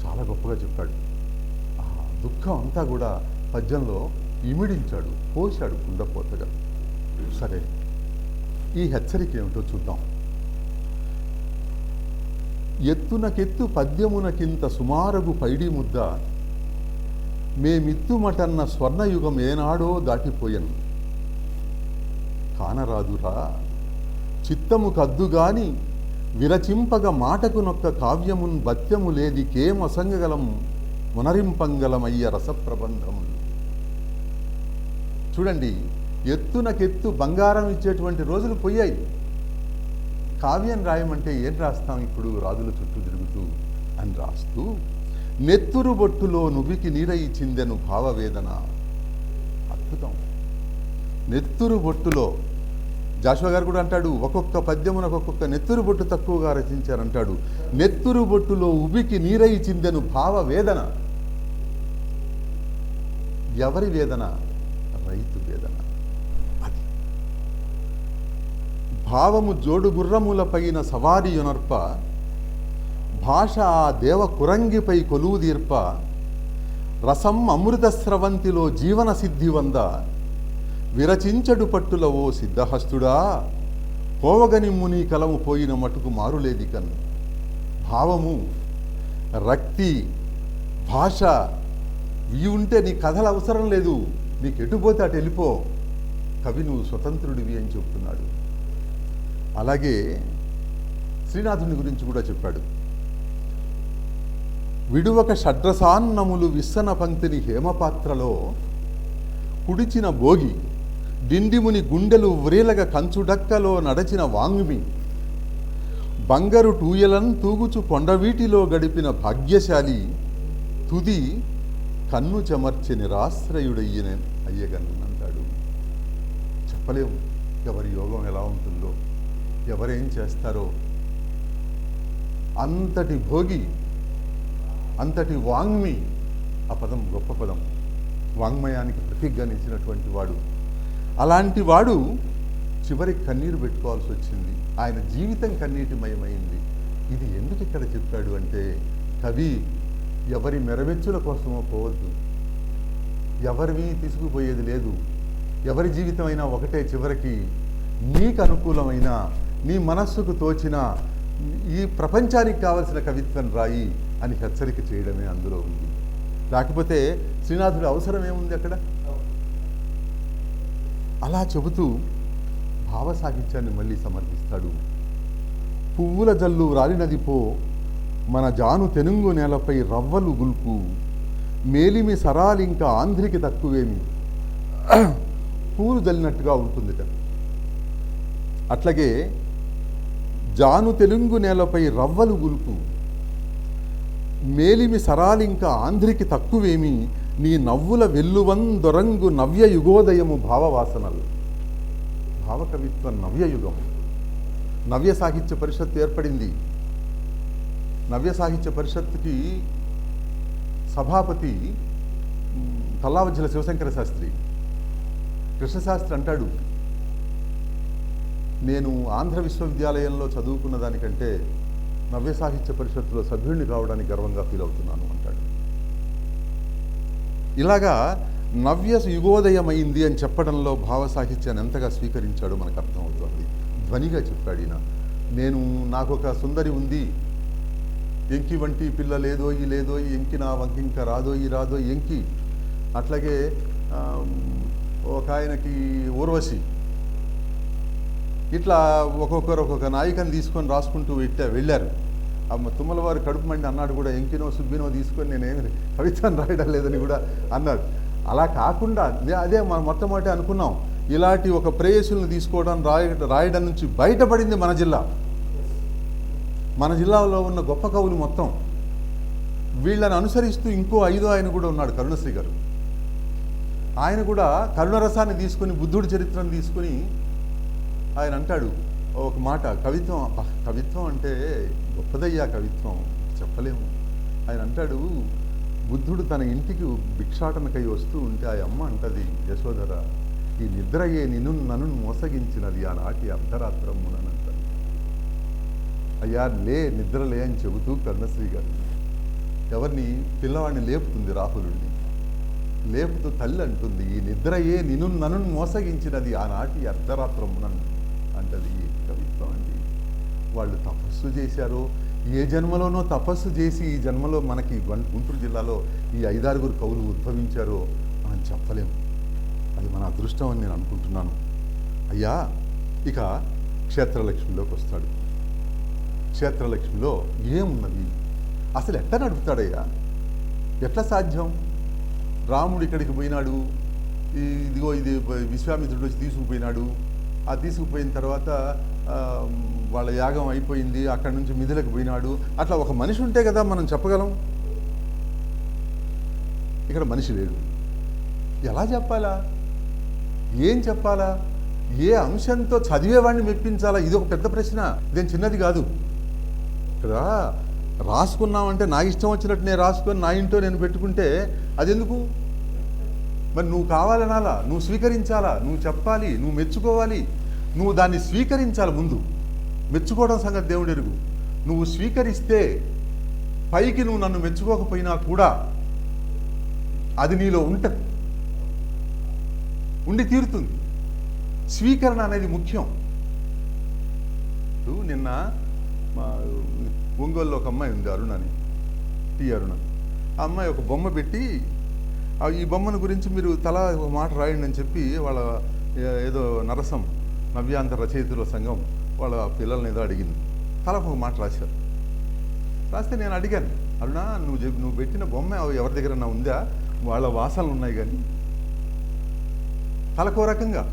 చాలా గొప్పగా చెప్పాడు. ఆ దుఃఖం అంతా కూడా పద్యంలో ఇమిడించాడు, పోశాడు కుండపోతగా. సరే, ఈ హెచ్చరిక ఏమిటో చూద్దాం. ఎత్తునకెత్తు పద్యమునకింత సుమారగు పైడి ముద్ద, మేమిత్తుమటన్న స్వర్ణయుగం ఏనాడో దాటిపోయను. కానరాదురా చిత్తము కద్దుగాని విరచింపగ మాటకు నొక్క కావ్యమున్ బత్యము లేది కేమసంగగలం మునరింపంగలమయ్య రసప్రబంధం. చూడండి, ఎత్తునకెత్తు బంగారం ఇచ్చేటువంటి రోజులు పోయాయి. కావ్యం రాయమంటే ఏం రాస్తాం ఇప్పుడు, రాజుల చుట్టూ తిరుగుతూ అని రాస్తూ, నెత్తురు బొట్టులో నువ్వికి నీరై చిందెను భావవేదన. అద్భుతం. నెత్తురు బొట్టులో జాషువా గారు కూడా అంటాడు, ఒక్కొక్క పద్యమునకు ఒక్కొక్క నెత్తురు బొట్టు తక్కువగా రచించారంటాడు. నెత్తురు బొట్టులో ఉబికి నీరై చిందెను భావవేదన. ఎవరి వేదన? రైతు వేదన. అది భావము జోడు గుర్రముల పైన సవారి యొనర్ప, భాష ఆ దేవ కురంగిపై కొలువుదీర్ప, రసం అమృత స్రవంతిలో జీవన సిద్ధి వంద, విరచించడు పట్టుల ఓ సిద్ధహస్తుడా, పోవగనిమ్ము నీ కలము పోయిన మటుకు మారులేది కన్ను. భావము, రక్తి, భాష ఇవి ఉంటే నీ కథలు అవసరం లేదు, నీకు ఎటుపోతే అటు వెళ్ళిపో, కవి నువ్వు స్వతంత్రుడివి అని చెప్తున్నాడు. అలాగే శ్రీనాథుని గురించి కూడా చెప్పాడు. విడువక షడ్రసాన్నములు విස්සన పంక్తిని హేమపాత్రలో, కుడిచిన భోగి డిండిముని గుండెలు వ్రేలగ కంచుడక్కలో నడచిన వాంగ్మి, బంగరు టూయలన్ తూగుచు కొండవీటిలో గడిపిన భాగ్యశాలి, తుది కన్ను చెమర్చి నిరాశ్రయుడయ్యన అయ్యగన్నంటాడు. చెప్పలేము ఎవరి యోగం ఎలా ఉంటుందో, ఎవరేం చేస్తారో. అంతటి భోగి, అంతటి వాంగ్మి. ఆ పదం గొప్ప పదం, వాంగ్మయానికి ప్రతీకగా నిలిచినటువంటి వాడు. అలాంటి వాడు చివరికి కన్నీరు పెట్టుకోవాల్సి వచ్చింది. ఆయన జీవితం కన్నీటిమయమైంది. ఇది ఎందుకు ఇక్కడ చెప్పాడు అంటే, కవి ఎవరి మెరవెచ్చుల కోసమో పోవద్దు, ఎవరివి తీసుకుపోయేది లేదు, ఎవరి జీవితమైనా ఒకటే, చివరికి నీకు అనుకూలమైన, నీ మనస్సుకు తోచిన, ఈ ప్రపంచానికి కావలసిన కవిత్వం రాయి అని హెచ్చరిక చేయడమే అందులో ఉంది. లేకపోతే శ్రీనాథుడి అవసరం ఏముంది అక్కడ? అలా చెబుతూ భావ సాహిత్యాన్ని మళ్ళీ సమర్పిస్తాడు. పువ్వుల జల్లు రాలినది పో, మన జాను తెనుంగు నేలపై రవ్వలు గుల్పు, మేలిమి సరాలింక ఆంధ్రికి తక్కువేమి. పూలు జల్లినట్టుగా ఉంటుంది. అట్లాగే జాను తెలుగు నేలపై రవ్వలు గుల్పు, మేలిమి సరాలింక ఆంధ్రికి తక్కువేమి, నీ నవ్వుల వెల్లువందొరంగు నవ్య యుగోదయము భావవాసనలు. భావకవిత్వం నవ్యయుగం. నవ్య సాహిత్య పరిషత్తు ఏర్పడింది. నవ్య సాహిత్య పరిషత్తుకి సభాపతి తల్లావజ్జల శివశంకర శాస్త్రి. కృష్ణశాస్త్రి అంటాడు, నేను ఆంధ్ర విశ్వవిద్యాలయంలో చదువుకున్న దానికంటే నవ్య సాహిత్య పరిషత్తులో సభ్యుడిని కావడానికి గర్వంగా ఫీల్ అవుతున్నాను అంటాడు. ఇలాగా నవ్య యుగోదయమైంది అని చెప్పడంలో భావ సాహిత్యాన్ని ఎంతగా స్వీకరించాడో మనకు అర్థమవుతుంది. ధ్వనిగా చెప్పాడు ఈయన. నాకు ఒక సుందరి ఉంది, ఎంకి వంటి పిల్ల లేదోయి లేదోయి, ఎంకి నా వంకింక రాదోయి రాదోయి ఎంకి. అట్లాగే ఒక ఆయనకి ఊర్వశి. ఇట్లా ఒక్కొక్కరు ఒక్కొక్క నాయికని తీసుకొని రాసుకుంటూ వెళ్ళారు. తుమ్మల వారు కడుపు మండి అన్నాడు కూడా, ఎంకినో సుబ్బినో తీసుకొని నేనేమి కవిత్వం రాయడం లేదని కూడా అన్నాడు. అలా కాకుండా అదే మనం మొట్టమొదటి అనుకున్నాం, ఇలాంటి ఒక ప్రేయసులను తీసుకోవడం రాయడం నుంచి బయటపడింది మన జిల్లా. మన జిల్లాలో ఉన్న గొప్ప కవులు మొత్తం వీళ్ళని అనుసరిస్తూ ఇంకో 5వ ఆయన కూడా ఉన్నాడు, కరుణశ్రీ గారు. ఆయన కూడా కరుణరసాన్ని తీసుకొని, బుద్ధుడి చరిత్రను తీసుకొని ఆయన అంటాడు ఒక మాట, కవిత్వం అంటే గొప్పదయ్యా, కవిత్వం చెప్పలేము. ఆయన అంటాడు, బుద్ధుడు తన ఇంటికి భిక్షాటనకై వస్తూ ఉంటే ఆ అమ్మ అంటది, యశోధర, ఈ నిద్రయే నన్ను మోసగించినది ఆనాటి అర్ధరాత్రమునంటాడు. అయ్యా లే, నిద్రలే అని చెబుతూ కరుణశ్రీ గారు ఎవరిని, పిల్లవాడిని లేపుతుంది, రాహులుడిని లేపుతూ తల్లి అంటుంది, ఈ నిద్రయే నన్ను మోసగించినది ఆనాటి అర్ధరాత్రమునన్ అంటది. కవిత్వం అండి. వాళ్ళు తపస్సు చేశారో, ఏ జన్మలోనో తపస్సు చేసి ఈ జన్మలో మనకి గుంటూరు జిల్లాలో ఈ 5-6 కవులు ఉద్భవించారో మనం చెప్పలేము. అది మన అదృష్టం అని నేను అనుకుంటున్నాను. అయ్యా, ఇక క్షేత్రలక్ష్మిలోకి వస్తాడు. క్షేత్రలక్ష్మిలో ఏమున్నది, అసలు ఎట్లా నడుపుతాడయ్యా, ఎట్లా సాధ్యం? రాముడు ఇక్కడికి పోయినాడు, ఇదిగో ఇది విశ్వామిత్రుడు వచ్చి తీసుకుపోయినాడు. ఆ తీసుకుపోయిన తర్వాత వాళ్ళ యాగం అయిపోయింది, అక్కడి నుంచి మిథులకు పోయినాడు. అట్లా ఒక మనిషి ఉంటే కదా మనం చెప్పగలం. ఇక్కడ మనిషి లేడు. ఎలా చెప్పాలా, ఏం చెప్పాలా, ఏ అంశంతో చదివేవాడిని మెప్పించాలా? ఇది ఒక పెద్ద ప్రశ్న, ఇదేం చిన్నది కాదు. ఇక్కడ రాసుకున్నామంటే నా ఇష్టం వచ్చినట్టు నేను రాసుకొని నా ఇంట్లో నేను పెట్టుకుంటే అదెందుకు? మరి నువ్వు కావాలనాలా, నువ్వు స్వీకరించాలా, నువ్వు చెప్పాలి, నువ్వు మెచ్చుకోవాలి, నువ్వు దాన్ని స్వీకరించాలి. ముందు మెచ్చుకోవడం సంగతి దేవుడు ఎరుగు. నువ్వు స్వీకరిస్తే పైకి నువ్వు నన్ను మెచ్చుకోకపోయినా కూడా అది నీలో ఉంటుంది, ఉండి తీరుతుంది. స్వీకరణ అనేది ముఖ్యం. నిన్న మా ఒంగోలులో ఒక అమ్మాయి ఉంది, అరుణ అని, అరుణ. ఆ అమ్మాయి ఒక బొమ్మ పెట్టి, ఈ బొమ్మను గురించి మీరు తలా ఒక మాట రాయండి అని చెప్పి వాళ్ళ ఏదో నరసం నవ్యాంధ్ర రచయితల సంఘం వాళ్ళ పిల్లల్ని ఏదో అడిగింది. తలకు ఒక మాట రాశారు. రాస్తే నేను అడిగాను, అరుణ నువ్వు పెట్టిన బొమ్మ ఎవరి దగ్గర ఉందా? వాళ్ళ వాసనలు ఉన్నాయి కానీ తలకో రకంగా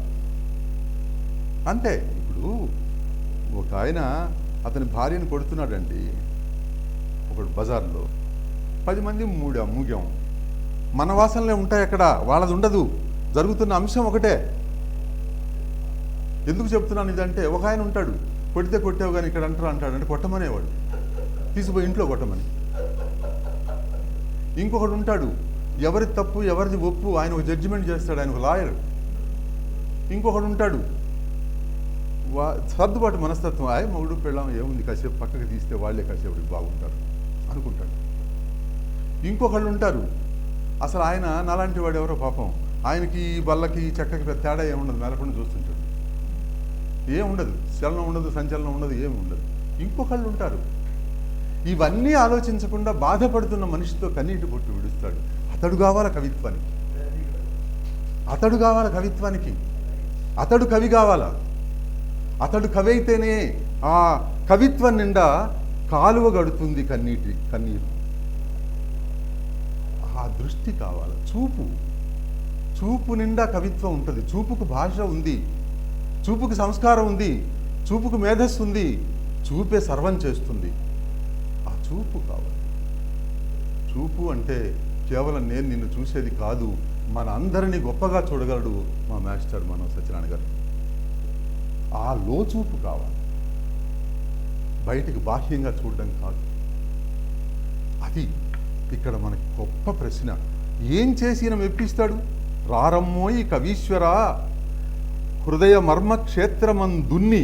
అంతే. ఇప్పుడు ఒక ఆయన అతని భార్యను కొడుతున్నాడండి ఒకడు బజార్లో, 10 మంది మూగాం. మన వాసనలే ఉంటాయి అక్కడ, వాళ్ళది ఉండదు. జరుగుతున్న అంశం ఒకటే. ఎందుకు చెప్తున్నాను ఇదంటే, ఒక ఆయన ఉంటాడు, కొడితే కొట్టావు కానీ ఇక్కడ అంటాడు, అంటే కొట్టమనేవాడు, తీసిపోయి ఇంట్లో కొట్టమని. ఇంకొకడు ఉంటాడు, ఎవరిది తప్పు ఎవరిది ఒప్పు ఆయన ఒక జడ్జిమెంట్ చేస్తాడు, ఆయన ఒక లాయర్. ఇంకొకడు ఉంటాడు సర్దుబాటు మనస్తత్వం, మొగుడు పెళ్ళాం ఏముంది కాసేపు పక్కకి తీస్తే వాళ్ళే కాసేపు బాగుంటారు అనుకుంటాడు. ఇంకొకళ్ళు ఉంటారు అసలు ఆయన నాలాంటి వాడు ఎవరో పాపం, ఆయనకి బల్లకి చెక్కకి తేడా ఏముండదు, మెలకుండా చూస్తుంటాడు, ఏముండదు, చలనం ఉండదు, సంచలనం ఉండదు, ఏమి ఉండదు. ఇంకొకళ్ళు ఉంటారు ఇవన్నీ ఆలోచించకుండా బాధపడుతున్న మనిషితో కన్నీటి బొట్టు విడుస్తాడు. అతడు కావాలి కవిత్వానికి, అతడు కావాలి కవిత్వానికి, అతడు కవి కావాలా. అతడు కవి అయితేనే ఆ కవిత్వం నిండా కాలువ గడుతుంది కన్నీరు. ఆ దృష్టి కావాలి, చూపు నిండా కవిత్వం ఉంటుంది, చూపుకు భాష ఉంది, చూపుకు సంస్కారం ఉంది, చూపుకు మేధస్సు ఉంది, చూపే సర్వం చేస్తుంది. ఆ చూపు కావాలి. చూపు అంటే కేవలం నేను నిన్ను చూసేది కాదు, మన అందరినీ గొప్పగా చూడగలడు మా మాస్టర్ మనో సత్యనారాయణ గారు. ఆ లోచూపు కావాలి, బయటికి బాహ్యంగా చూడడం కాదు. అది ఇక్కడ మనకి గొప్ప ప్రశ్న. ఏం చేసి ఈయన మెప్పిస్తాడు? రారమ్మోయి కవీశ్వరా హృదయ మర్మ క్షేత్రమందున్ని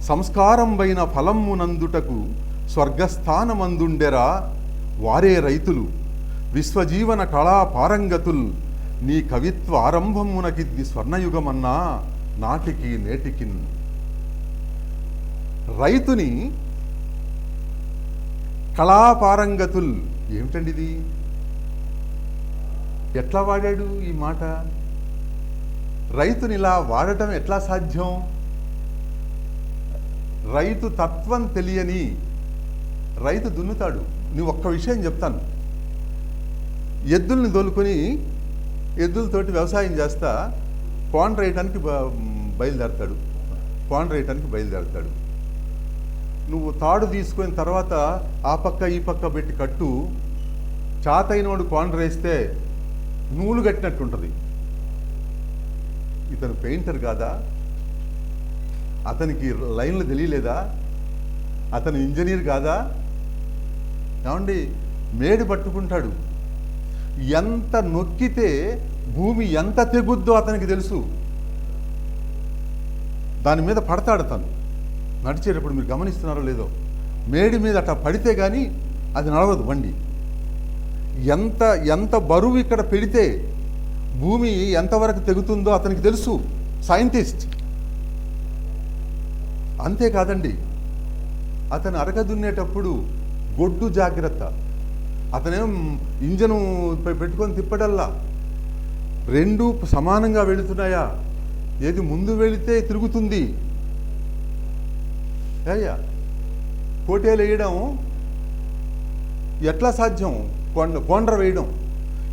సంస్కారం వైన ఫలమ్మునందుటకు స్వర్గస్థానమందుండెరా వారే రైతులు విశ్వజీవన కళా పారంగతుల్ నీ కవిత్వ ఆరంభమునకిద్ది స్వర్ణయుగమన్నా నాటికి నేటికి. రైతుని కళాపారంగతుల్ ఏమిటండి ఇది? ఎట్లా వాడాడు ఈ మాట? రైతుని ఇలా వాడటం ఎట్లా సాధ్యం? రైతు తత్వం తెలియని రైతు దున్నుతాడు. నువ్వు ఒక్క విషయం చెప్తాను. ఎద్దుల్ని దొలుకొని ఎద్దులతోటి వ్యవసాయం చేస్తా పాండ్ రేయటానికి బయలుదేరతాడు. నువ్వు తాడు తీసుకొని తర్వాత ఆ పక్క ఈ పక్క పెట్టి కట్టు, చాతైనోడు పాండ్ రేస్తే నూలు కట్టినట్టుంటుంది. ఇతను పెయింటర్ కాదా? అతనికి లైన్లు తెలియలేదా? అతను ఇంజనీర్ కాదా? ఏమండి, మేడి పట్టుకుంటాడు, ఎంత నొక్కితే భూమి ఎంత తెగుద్దో అతనికి తెలుసు. దాని మీద పడతాడు తను నడిచేటప్పుడు. మీరు గమనిస్తున్నారో లేదో, మేడి మీద అట్లా పడితే కానీ అది నడవదు బండి. ఎంత బరువు ఇక్కడ పెడితే భూమి ఎంతవరకు తెగుతుందో అతనికి తెలుసు, సైంటిస్ట్. అంతేకాదండి, అతను అరగ దున్నేటప్పుడు గొడ్డు జాగ్రత్త. అతనేం ఇంజను పెట్టుకొని తిప్పడల్లా, రెండు సమానంగా వెళుతున్నాయా, ఏది ముందు వెళితే తిరుగుతుంది. అయ్యా, కోటేలు వేయడం ఎట్లా సాధ్యం? కొండ్ర వేయడం,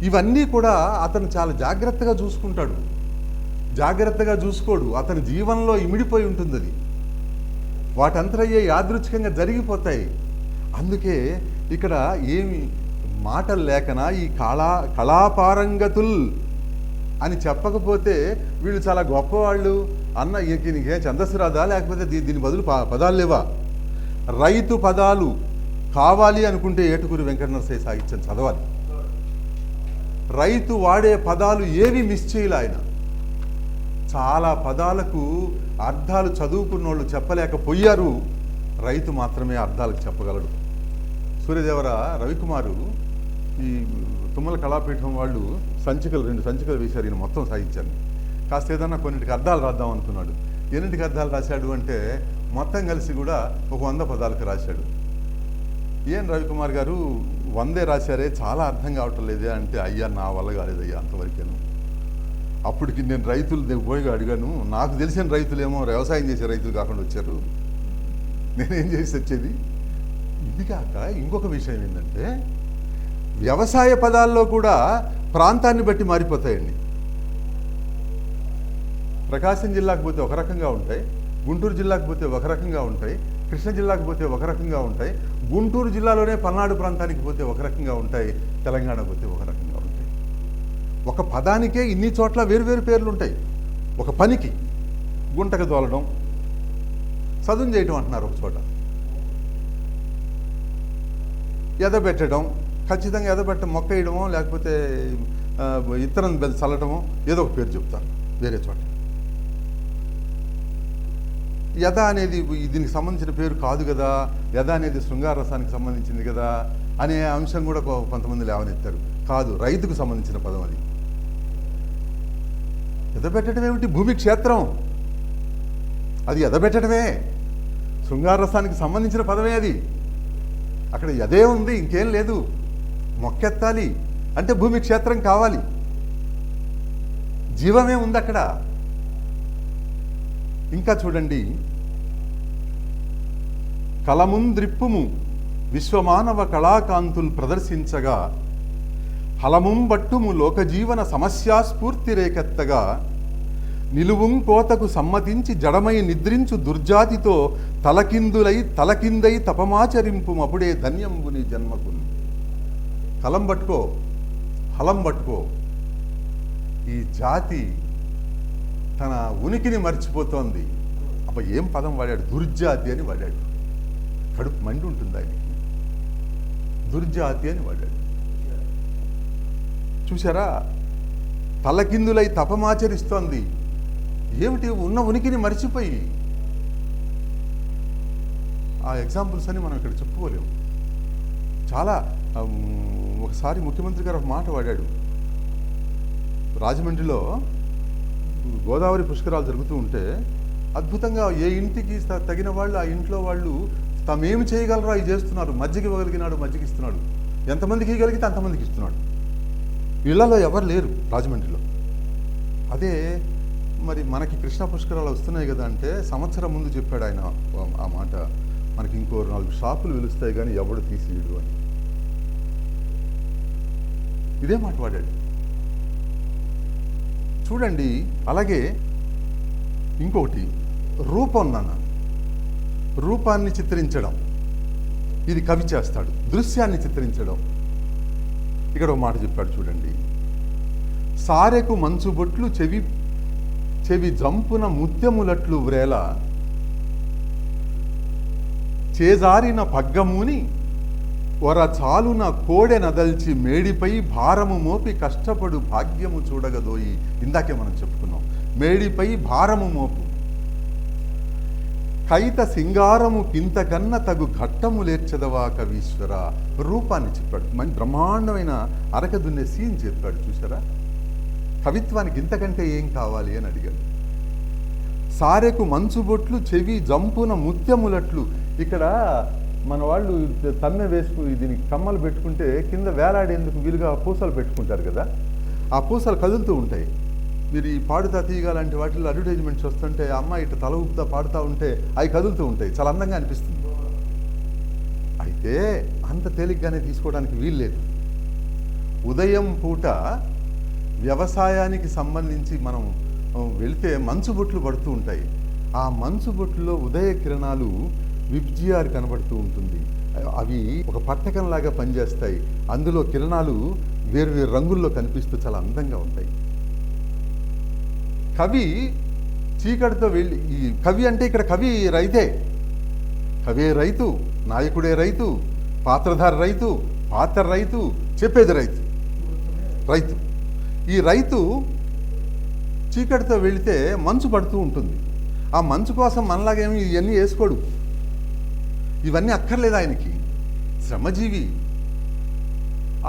ఇవన్నీ కూడా అతను చాలా జాగ్రత్తగా చూసుకుంటాడు. జాగ్రత్తగా చూసుకోడు, అతని జీవనంలో ఇమిడిపోయి ఉంటుంది అది. వాటంతరయ్యే యాదృచ్ఛికంగా జరిగిపోతాయి. అందుకే ఇక్కడ ఏమి మాటలు లేకనా ఈ కళాపారంగతుల్ అని చెప్పకపోతే వీళ్ళు చాలా గొప్పవాళ్ళు అన్న, నీకే ఛందస్సు రాదా, లేకపోతే దీని బదులు పదాలు లేవా? రైతు పదాలు కావాలి అనుకుంటే ఏటుకూరి వెంకట నరసయ్య సాహిత్యం చదవాలి. రైతు వాడే పదాలు ఏవి మిస్ చేయాలి ఆయన. చాలా పదాలకు అర్థాలు చదువుకున్న వాళ్ళు చెప్పలేకపోయారు, రైతు మాత్రమే అర్థాలకు చెప్పగలడు. సూర్యదేవర రవికుమారు ఈ తుమ్మల కళాపీఠం వాళ్ళు రెండు సంచికలు వేశారు ఈయన మొత్తం సాహిత్యాన్ని. కాస్త ఏదన్నా కొన్నిటికి అర్థాలు రాద్దాం అనుకున్నాడు. ఎన్నింటికి అర్థాలు రాశాడు అంటే మొత్తం కలిసి కూడా ఒక 100 పదాలకు రాశాడు. ఏం రవికుమార్ గారు 100 రాశారే, చాలా అర్థం కావటం లేదే అంటే, అయ్యా నా వల్ల కాలేదయ్యా అంతవరకేను. అప్పటికి నేను రైతులు పోయి అడిగాను, నాకు తెలిసిన రైతులేమో వ్యవసాయం చేసే రైతులు కాకుండా వచ్చారు, నేనేం చేసి వచ్చేది. ఇది కాక ఇంకొక విషయం ఏంటంటే, వ్యవసాయ పదాల్లో కూడా ప్రాంతాన్ని బట్టి మారిపోతాయండి. ప్రకాశం జిల్లాకు పోతే ఒక రకంగా ఉంటాయి, గుంటూరు జిల్లాకు పోతే ఒక రకంగా ఉంటాయి, కృష్ణా జిల్లాకు పోతే ఒక రకంగా ఉంటాయి, గుంటూరు జిల్లాలోనే పల్నాడు ప్రాంతానికి పోతే ఒక రకంగా ఉంటాయి, తెలంగాణ పోతే ఒక రకంగా ఉంటాయి. ఒక పదానికే ఇన్ని చోట్ల వేరువేరు పేర్లు ఉంటాయి. ఒక పనికి గుంటకు దోలడం, చదువు చేయటం అంటున్నారు ఒక చోట. ఎదబెట్టడం, ఖచ్చితంగా ఎదబెట్ట మొక్క వేయడమో లేకపోతే ఇత్తనం చల్లటమో ఏదో ఒక పేరు చెప్తారు వేరే చోట. యథ అనేది దీనికి సంబంధించిన పేరు కాదు కదా, యథ అనేది శృంగార రసానికి సంబంధించింది కదా అనే అంశం కూడా కొంతమంది లేవనెత్తారు. కాదు, రైతుకు సంబంధించిన పదం అది. ఎదబెట్టడం ఏమిటి? భూమి క్షేత్రం, అది ఎదబెట్టడమే. శృంగార రసానికి సంబంధించిన పదమే అది. అక్కడ ఎదే ఉంది, ఇంకేం లేదు. మొక్కెత్తాలి అంటే భూమి క్షేత్రం కావాలి, జీవమే ఉంది అక్కడ. ఇంకా చూడండి, కలముంద్రిప్పుము విశ్వమానవ కళాకాంతులు ప్రదర్శించగా హలముంబట్టుము లోకజీవన సమస్యాస్ఫూర్తి రేకెత్తగా నిలువుం కోతకు సమ్మతించి జడమై నిద్రించు దుర్జాతితో తలకిందై తపమాచరింపు అప్పుడే ధన్యంబుని జన్మకు. కలం పట్టుకో, హలం పట్టుకో. ఈ జాతి తన ఉనికిని మర్చిపోతోంది. అబ్బ ఏం పదం వాడాడు, దుర్జాతి అని వాడాడు. కడుపు మండి ఉంటుంది ఆయనకి. దుర్జాతి అని వాడాడు. చూసారా, తలకిందులై తపమాచరిస్తోంది. ఏమిటి? ఉన్న ఉనికిని మర్చిపోయి. ఆ ఎగ్జాంపుల్స్ అని మనం ఇక్కడ చెప్పుకోలేము. చాలా ఒకసారి ముఖ్యమంత్రి గారు ఒక మాట వాడాడు. రాజమండ్రిలో గోదావరి పుష్కరాలు జరుగుతూ ఉంటే అద్భుతంగా ఏ ఇంటికి తగిన వాళ్ళు ఆ ఇంట్లో వాళ్ళు తామేమి చేయగలరో అవి చేస్తున్నారు. మజ్జిగ ఇవ్వగలిగినాడు, మజ్జిగ ఇస్తున్నాడు. ఎంతమందికి ఇవ్వగలిగితే అంతమందికి ఇస్తున్నాడు. ఇళ్లలో ఎవరు లేరు రాజమండ్రిలో. అదే మరి మనకి కృష్ణా పుష్కరాలు వస్తున్నాయి కదా అంటే సంవత్సరం ముందు చెప్పాడు ఆయన ఆ మాట. మనకి ఇంకో 4 షాపులు వెలుస్తాయి కానీ ఎవడు తీసియడు అని. ఇదే మాట వాడాడు. చూడండి, అలాగే ఇంకొకటి రూపం. నాన్న రూపాన్ని చిత్రించడం ఇది కవి చేస్తాడు. దృశ్యాన్ని చిత్రించడం. ఇక్కడ ఒక మాట చెప్పాడు చూడండి. సారెకు మంచుబొట్లు చెవి జంపున ముత్యములట్లు వ్రేల చేజారిన పగ్గముని వర చాలున కోడె నదల్చి మేడిపై భారము మోపి కష్టపడు భాగ్యము చూడగదోయి. ఇందాకే మనం చెప్పుకున్నాం, మేడిపై భారము మోపు. కైత సింగారము కింతకన్న తగు ఘట్టము లేర్చదవా కవీశ్వర. రూపాన్ని చెప్పాడు. మంచి బ్రహ్మాండమైన అరక దున్నే సీన్ చెప్పాడు. చూసారా, కవిత్వానికి ఇంతకంటే ఏం కావాలి అని అడిగాడు. సారెకు మంచుబొట్లు చెవి జంపున ముత్యములట్లు. ఇక్కడ మన వాళ్ళు తన్నె వేసుకుని దీనికి కమ్మలు పెట్టుకుంటే కింద వేలాడేందుకు వీలుగా పూసలు పెట్టుకుంటారు కదా. ఆ పూసలు కదులుతూ ఉంటాయి. మీరు ఈ పాడుతా తీగ లాంటి వాటిల్లో అడ్వర్టైజ్మెంట్స్ వస్తుంటే అమ్మాయి ఇట్లా తల ఊపుతా పాడుతూ ఉంటే అవి కదులుతూ ఉంటాయి. చాలా అందంగా అనిపిస్తుంది. అయితే అంత తేలిగ్గానే తీసుకోవడానికి వీల్లేదు. ఉదయం పూట వ్యవసాయానికి సంబంధించి మనం వెళితే మంచు బొట్లు పడుతూ ఉంటాయి. ఆ మంచు బొట్టులో ఉదయ కిరణాలు విబ్జిఆర్ కనబడుతూ ఉంటుంది. అవి ఒక పట్టకంలాగా పనిచేస్తాయి. అందులో కిరణాలు వేరు రంగుల్లో కనిపిస్తూ చాలా అందంగా ఉంటాయి. కవి చీకటితో వెళ్ళి, ఈ కవి అంటే ఇక్కడ కవి రైతే. కవే రైతు, నాయకుడే రైతు, పాత్రధార రైతు, పాత్ర రైతు, చెప్పేది రైతు. ఈ రైతు చీకటితో వెళితే మంచు పడుతూ ఉంటుంది. ఆ మంచు కోసం మనలాగేమి ఇవన్నీ వేసుకోడు. ఇవన్నీ అక్కర్లేదు ఆయనకి. శ్రమజీవి.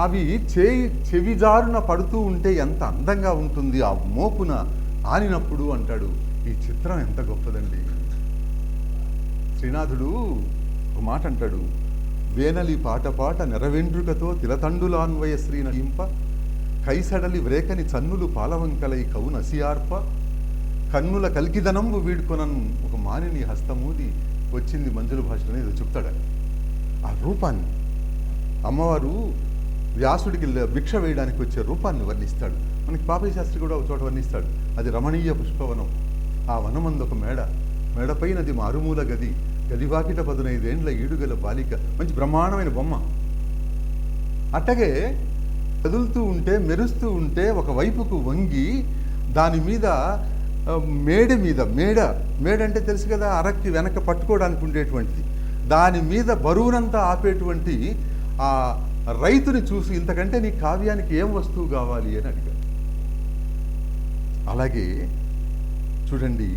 అవి చెవిజారున పడుతూ ఉంటే ఎంత అందంగా ఉంటుంది. ఆ మోపున ఆనినప్పుడు అంటాడు. ఈ చిత్రం ఎంత గొప్పదండి. శ్రీనాథుడు ఒక మాట అంటాడు. వేనలి పాట నెరవెండ్రుకతో తిలతండులాన్వయ శ్రీనహింప కైసడలి వ్రేకని చన్నులు పాలవంకలై కవు నసియార్ప కన్నుల కల్కిదనంబు వీడుకొనను ఒక మానిని హస్తమూది వచ్చింది మంజుల భాషలో ఏదో చెప్తాడు. ఆ రూపాన్ని అమ్మవారు వ్యాసుడికి భిక్ష వేయడానికి వచ్చే రూపాన్ని వర్ణిస్తాడు. మనకి పాపయ్య శాస్త్రి కూడా ఒక చోట వర్ణిస్తాడు. అది రమణీయ పుష్పవనం. ఆ వనమందు ఒక మేడపైనది మారుమూల గదివాకిట 15 ఏండ్ల ఈడుగల బాలిక. మంచి బ్రహ్మాండమైన బొమ్మ. అట్టగే కదులుతూ ఉంటే, మెరుస్తూ ఉంటే ఒకవైపుకు వంగి దాని మీద మేడ అంటే తెలుసు కదా, అరక్కి వెనక పట్టుకోవడానికి ఉండేటువంటిది. దాని మీద బరువునంతా ఆపేటువంటి ఆ రైతుని చూసి ఇంతకంటే నీ కావ్యానికి ఏం వస్తువు కావాలి అని అడిగాడు. అలాగే చూడండి,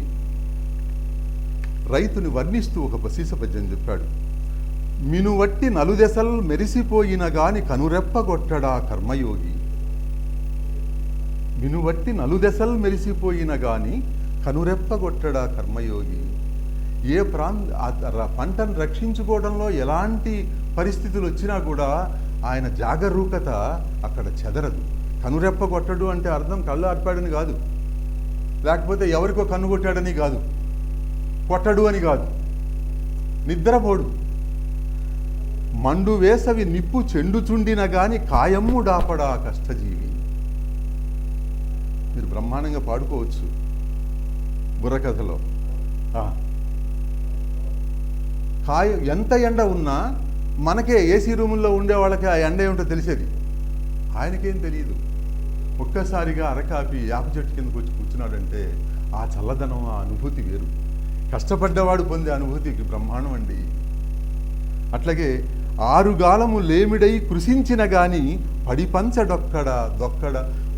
రైతుని వర్ణిస్తూ ఒక సీస పద్యం చెప్పాడు. మినువట్టి నలుదెసల్ మెరిసిపోయిన గాని కనురెప్పగొట్టడా కర్మయోగి. మినువట్టి నలుదెసల్ మెరిసిపోయిన గాని కనురెప్పగొట్టడా కర్మయోగి. ఏ పంటను రక్షించుకోవడంలో ఎలాంటి పరిస్థితులు వచ్చినా కూడా ఆయన జాగరూకత అక్కడ చెదరదు. కనురెప్పగొట్టడు అంటే అర్థం కళ్ళు ఆర్పాడని కాదు, లేకపోతే ఎవరికో కన్ను కొట్టాడని కాదు, కొట్టడు అని కాదు, నిద్రపోడు. మండు వేసవి నిప్పు చెండుచుండిన గాని కాయమ్ము డాపడా కష్టజీవి. మీరు బ్రహ్మాండంగా పాడుకోవచ్చు బుర్రకథలో. ఎంత ఎండ ఉన్నా మనకే ఏసీ రూముల్లో ఉండే వాళ్ళకి ఆ ఎండ ఏమిటో తెలిసేది, ఆయనకేం తెలియదు. ఒక్కసారిగా అరకాపి యాప చెట్టు కిందకు వచ్చి కూర్చున్నాడంటే ఆ చల్లదనం, ఆ అనుభూతి వేరు. కష్టపడ్డవాడు పొందే అనుభూతికి బ్రహ్మాండం అండి. అట్లాగే ఆరుగాలము లేమిడై కృషించిన గాని పడిపంచ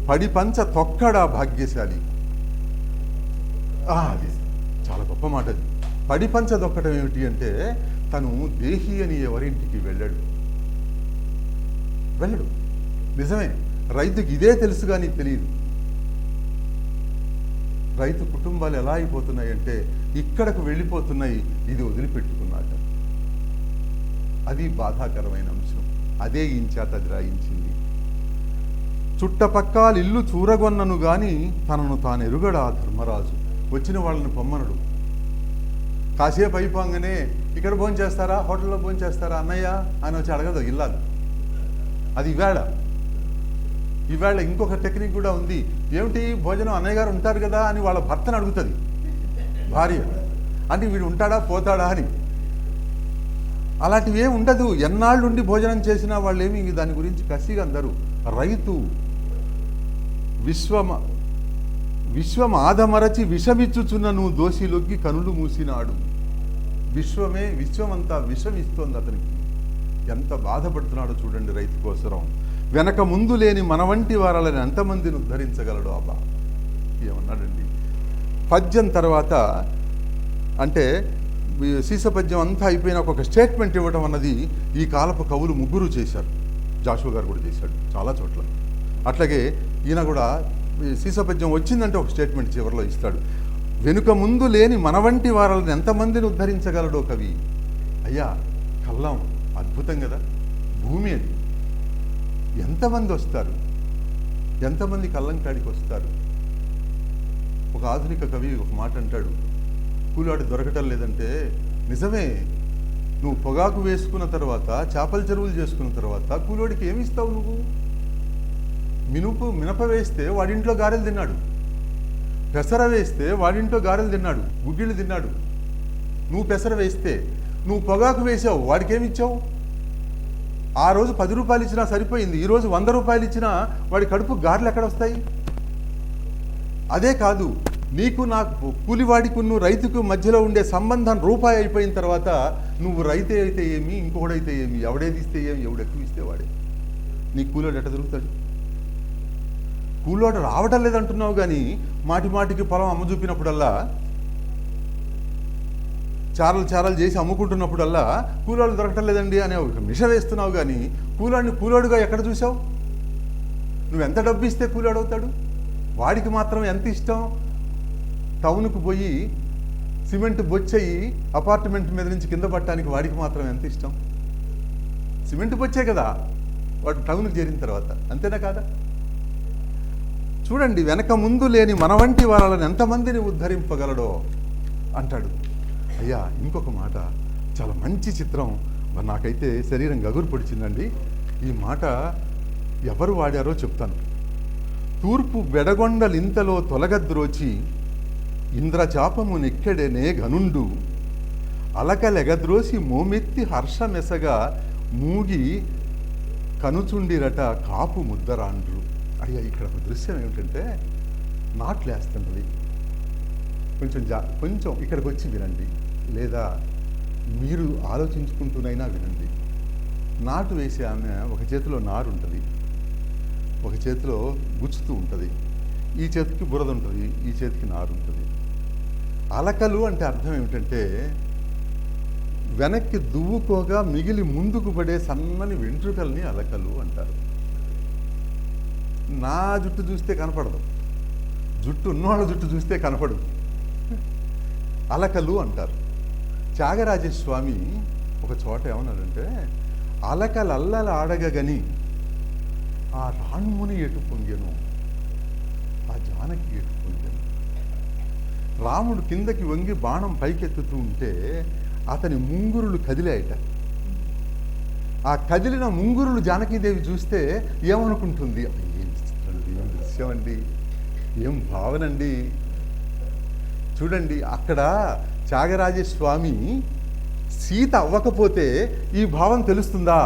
పడిపంచ తొక్కడా భాగ్యశాలి. అది చాలా గొప్ప మాట. అది పడిపంచ దొక్కడం ఏమిటి అంటే తను దేహి అని ఎవరింటికి వెళ్ళడు. నిజమే, రైతుకి ఇదే తెలుసు కానీ తెలియదు. రైతు కుటుంబాలు ఎలా అయిపోతున్నాయి అంటే ఇక్కడకు వెళ్ళిపోతున్నాయి ఇది వదిలిపెట్టుకున్నాక. అది బాధాకరమైన అంశం. అదే ఇంచాత ద్రాయించింది. చుట్టపక్కాలు ఇల్లు చూరగొన్నను గాని తనను తాను ఎరుగడా ధర్మరాజు. వచ్చిన వాళ్ళని పొమ్మనడు. కాసేపు అయిపోగానే ఇక్కడ భోంచేస్తారా, హోటల్లో భోంచేస్తారా అన్నయ్య అని వచ్చి అడగదు ఇల్లాలు. అది ఈవేళ ఇంకొక టెక్నిక్ కూడా ఉంది. ఏమిటి భోజనం అన్నయ్య గారు ఉంటారు కదా అని వాళ్ళ భర్తను అడుగుతుంది భార్య. అంటే వీడు ఉంటాడా పోతాడా అని. అలాంటివి ఏమి ఉండదు. ఎన్నాళ్ళుండి భోజనం చేసినా వాళ్ళు ఏమి దాని గురించి కసిగా అందరు. రైతు విశ్వమాదమరచి విషమిచ్చుచున్నను దోషిలొగ్గి కనులు మూసినాడు. విశ్వమంతా విషమిస్తోంది అతనికి. ఎంత బాధపడుతున్నాడో చూడండి రైతు కోసరం. వెనక ముందు లేని మన వంటి వారాలని ఎంతమందిని ఉద్ధరించగలడు అబ్బా. ఏమన్నాడండి పద్యం తర్వాత. అంటే సీస పద్యం అంతా అయిపోయిన ఒక స్టేట్మెంట్ ఇవ్వడం అన్నది ఈ కాలపు కవులు ముగ్గురు చేశారు. జాషువా గారు కూడా చేశాడు చాలా చోట్ల. అట్లాగే ఈయన కూడా సీస పద్యం వచ్చిందంటే ఒక స్టేట్మెంట్ చివరిలో ఇస్తాడు. వెనుక ముందు లేని మన వంటి వారాలను ఎంతమందిని ఉద్ధరించగలడో కవి. అయ్యా కల్లం అద్భుతం కదా. భూమి అది. ఎంతమంది వస్తారు, ఎంతమంది కల్లం కాడికి వస్తారు. ఒక ఆధునిక కవి ఒక మాట అంటాడు, కూలాడు దొరకటం లేదంటే నిజమే. నువ్వు పొగాకు వేసుకున్న తర్వాత, చేపల చెరువులు చేసుకున్న తర్వాత కూలోడికి ఏమి ఇస్తావు నువ్వు? మినప వేస్తే వాడింట్లో గారెలు తిన్నాడు, పెసర వేస్తే వాడింట్లో గారెలు తిన్నాడు, గుగ్గిళ్ళు తిన్నాడు. నువ్వు పెసర వేస్తే, నువ్వు పొగాకు వేసావు, వాడికి ఏమి ఇచ్చావు? ఆ రోజు 10 రూపాయలు ఇచ్చినా సరిపోయింది. ఈరోజు 100 రూపాయలు ఇచ్చినా వాడి కడుపు గారెలు ఎక్కడ వస్తాయి? అదే కాదు, నీకు నాకు కూలివాడికి నువ్వు రైతుకు మధ్యలో ఉండే సంబంధం రూపాయి అయిపోయిన తర్వాత నువ్వు రైతే అయితే ఏమి, ఇంకొకడైతే ఏమి, ఎవడేది ఇస్తే ఏమి, ఎవడు ఎక్కువ ఇస్తే వాడే. నీ కూలోడు ఎట్ట దొరుకుతాడు? కూలోడు రావటం లేదంటున్నావు కానీ మాటికి పొలం అమ్మ చూపినప్పుడల్లా, చారలు చేసి అమ్ముకుంటున్నప్పుడల్లా కూలోడు దొరకటం లేదండి అనే ఒక మిష వేస్తున్నావు కానీ కూలోడుగా ఎక్కడ చూసావు? నువ్వు ఎంత డబ్బు ఇస్తే కూలోడు అవుతాడు? వాడికి మాత్రం ఎంత ఇష్టం? టౌన్కు పోయి సిమెంట్ బొచ్చయి అపార్ట్మెంట్ మీద నుంచి కింద పట్టడానికి వాడికి మాత్రం ఎంత ఇష్టం? సిమెంట్ బొచ్చే కదా వాడు టౌన్కి చేరిన తర్వాత, అంతేనా కాదా? చూడండి, వెనక ముందు లేని మన వంటి వారాలను ఎంతమందిని ఉద్ధరింపగలడో అంటాడు. అయ్యా ఇంకొక మాట, చాలా మంచి చిత్రం, నాకైతే శరీరం గగురు పొడిచిందండి. ఈ మాట ఎవరు వాడారో చెప్తాను. తూర్పు బెడగొండలింతలో తొలగద్రోచి ఇంద్రచాపము నెక్కెడెనే ఘనుండు అలకలెగద్రోసి మోమెత్తి హర్షమెసగా మూగి కనుచుండిరట కాపు ముద్దరాండ్రు. అయ్యా ఇక్కడ ఒక దృశ్యం ఏమిటంటే నాట్లేస్తున్నది. కొంచెం ఇక్కడికి వచ్చి వినండి, లేదా మీరు ఆలోచించుకుంటూనైనా వినండి. నాటు వేసే ఆమె ఒక చేతిలో నారు ఉంటుంది, ఒక చేతిలో గుచ్చుతూ ఉంటుంది, ఈ చేతికి బురద ఉంటుంది, ఈ చేతికి నారు ఉంటుంది. అలకలు అంటే అర్థం ఏమిటంటే వెనక్కి దువ్వుకోగా మిగిలి ముందుకు పడే సన్నని వెంట్రుకల్ని అలకలు అంటారు. నా జుట్టు చూస్తే కనపడదు, జుట్టు ఉన్నవాళ్ళ జుట్టు చూస్తే కనపడదు, అలకలు అంటారు. త్యాగరాజస్వామి ఒక చోట ఏమన్నాడంటే, అలకలల్లల ఆడగని ఆ రాణ్ముని ఎటు పొంగెను, ఆ జానకి ఎటు పొంగెను. రాముడు కిందకి వంగి బాణం పైకెత్తుతూ ఉంటే అతని ముంగురులు కదిలాయట. ఆ కదిలిన ముంగురులు జానకీదేవి చూస్తే ఏమనుకుంటుంది? ఏం ఏం దృశ్యం అండి, ఏం భావనండి. చూడండి, అక్కడ త్యాగరాజస్వామి సీత అవ్వకపోతే ఈ భావం తెలుస్తుందా?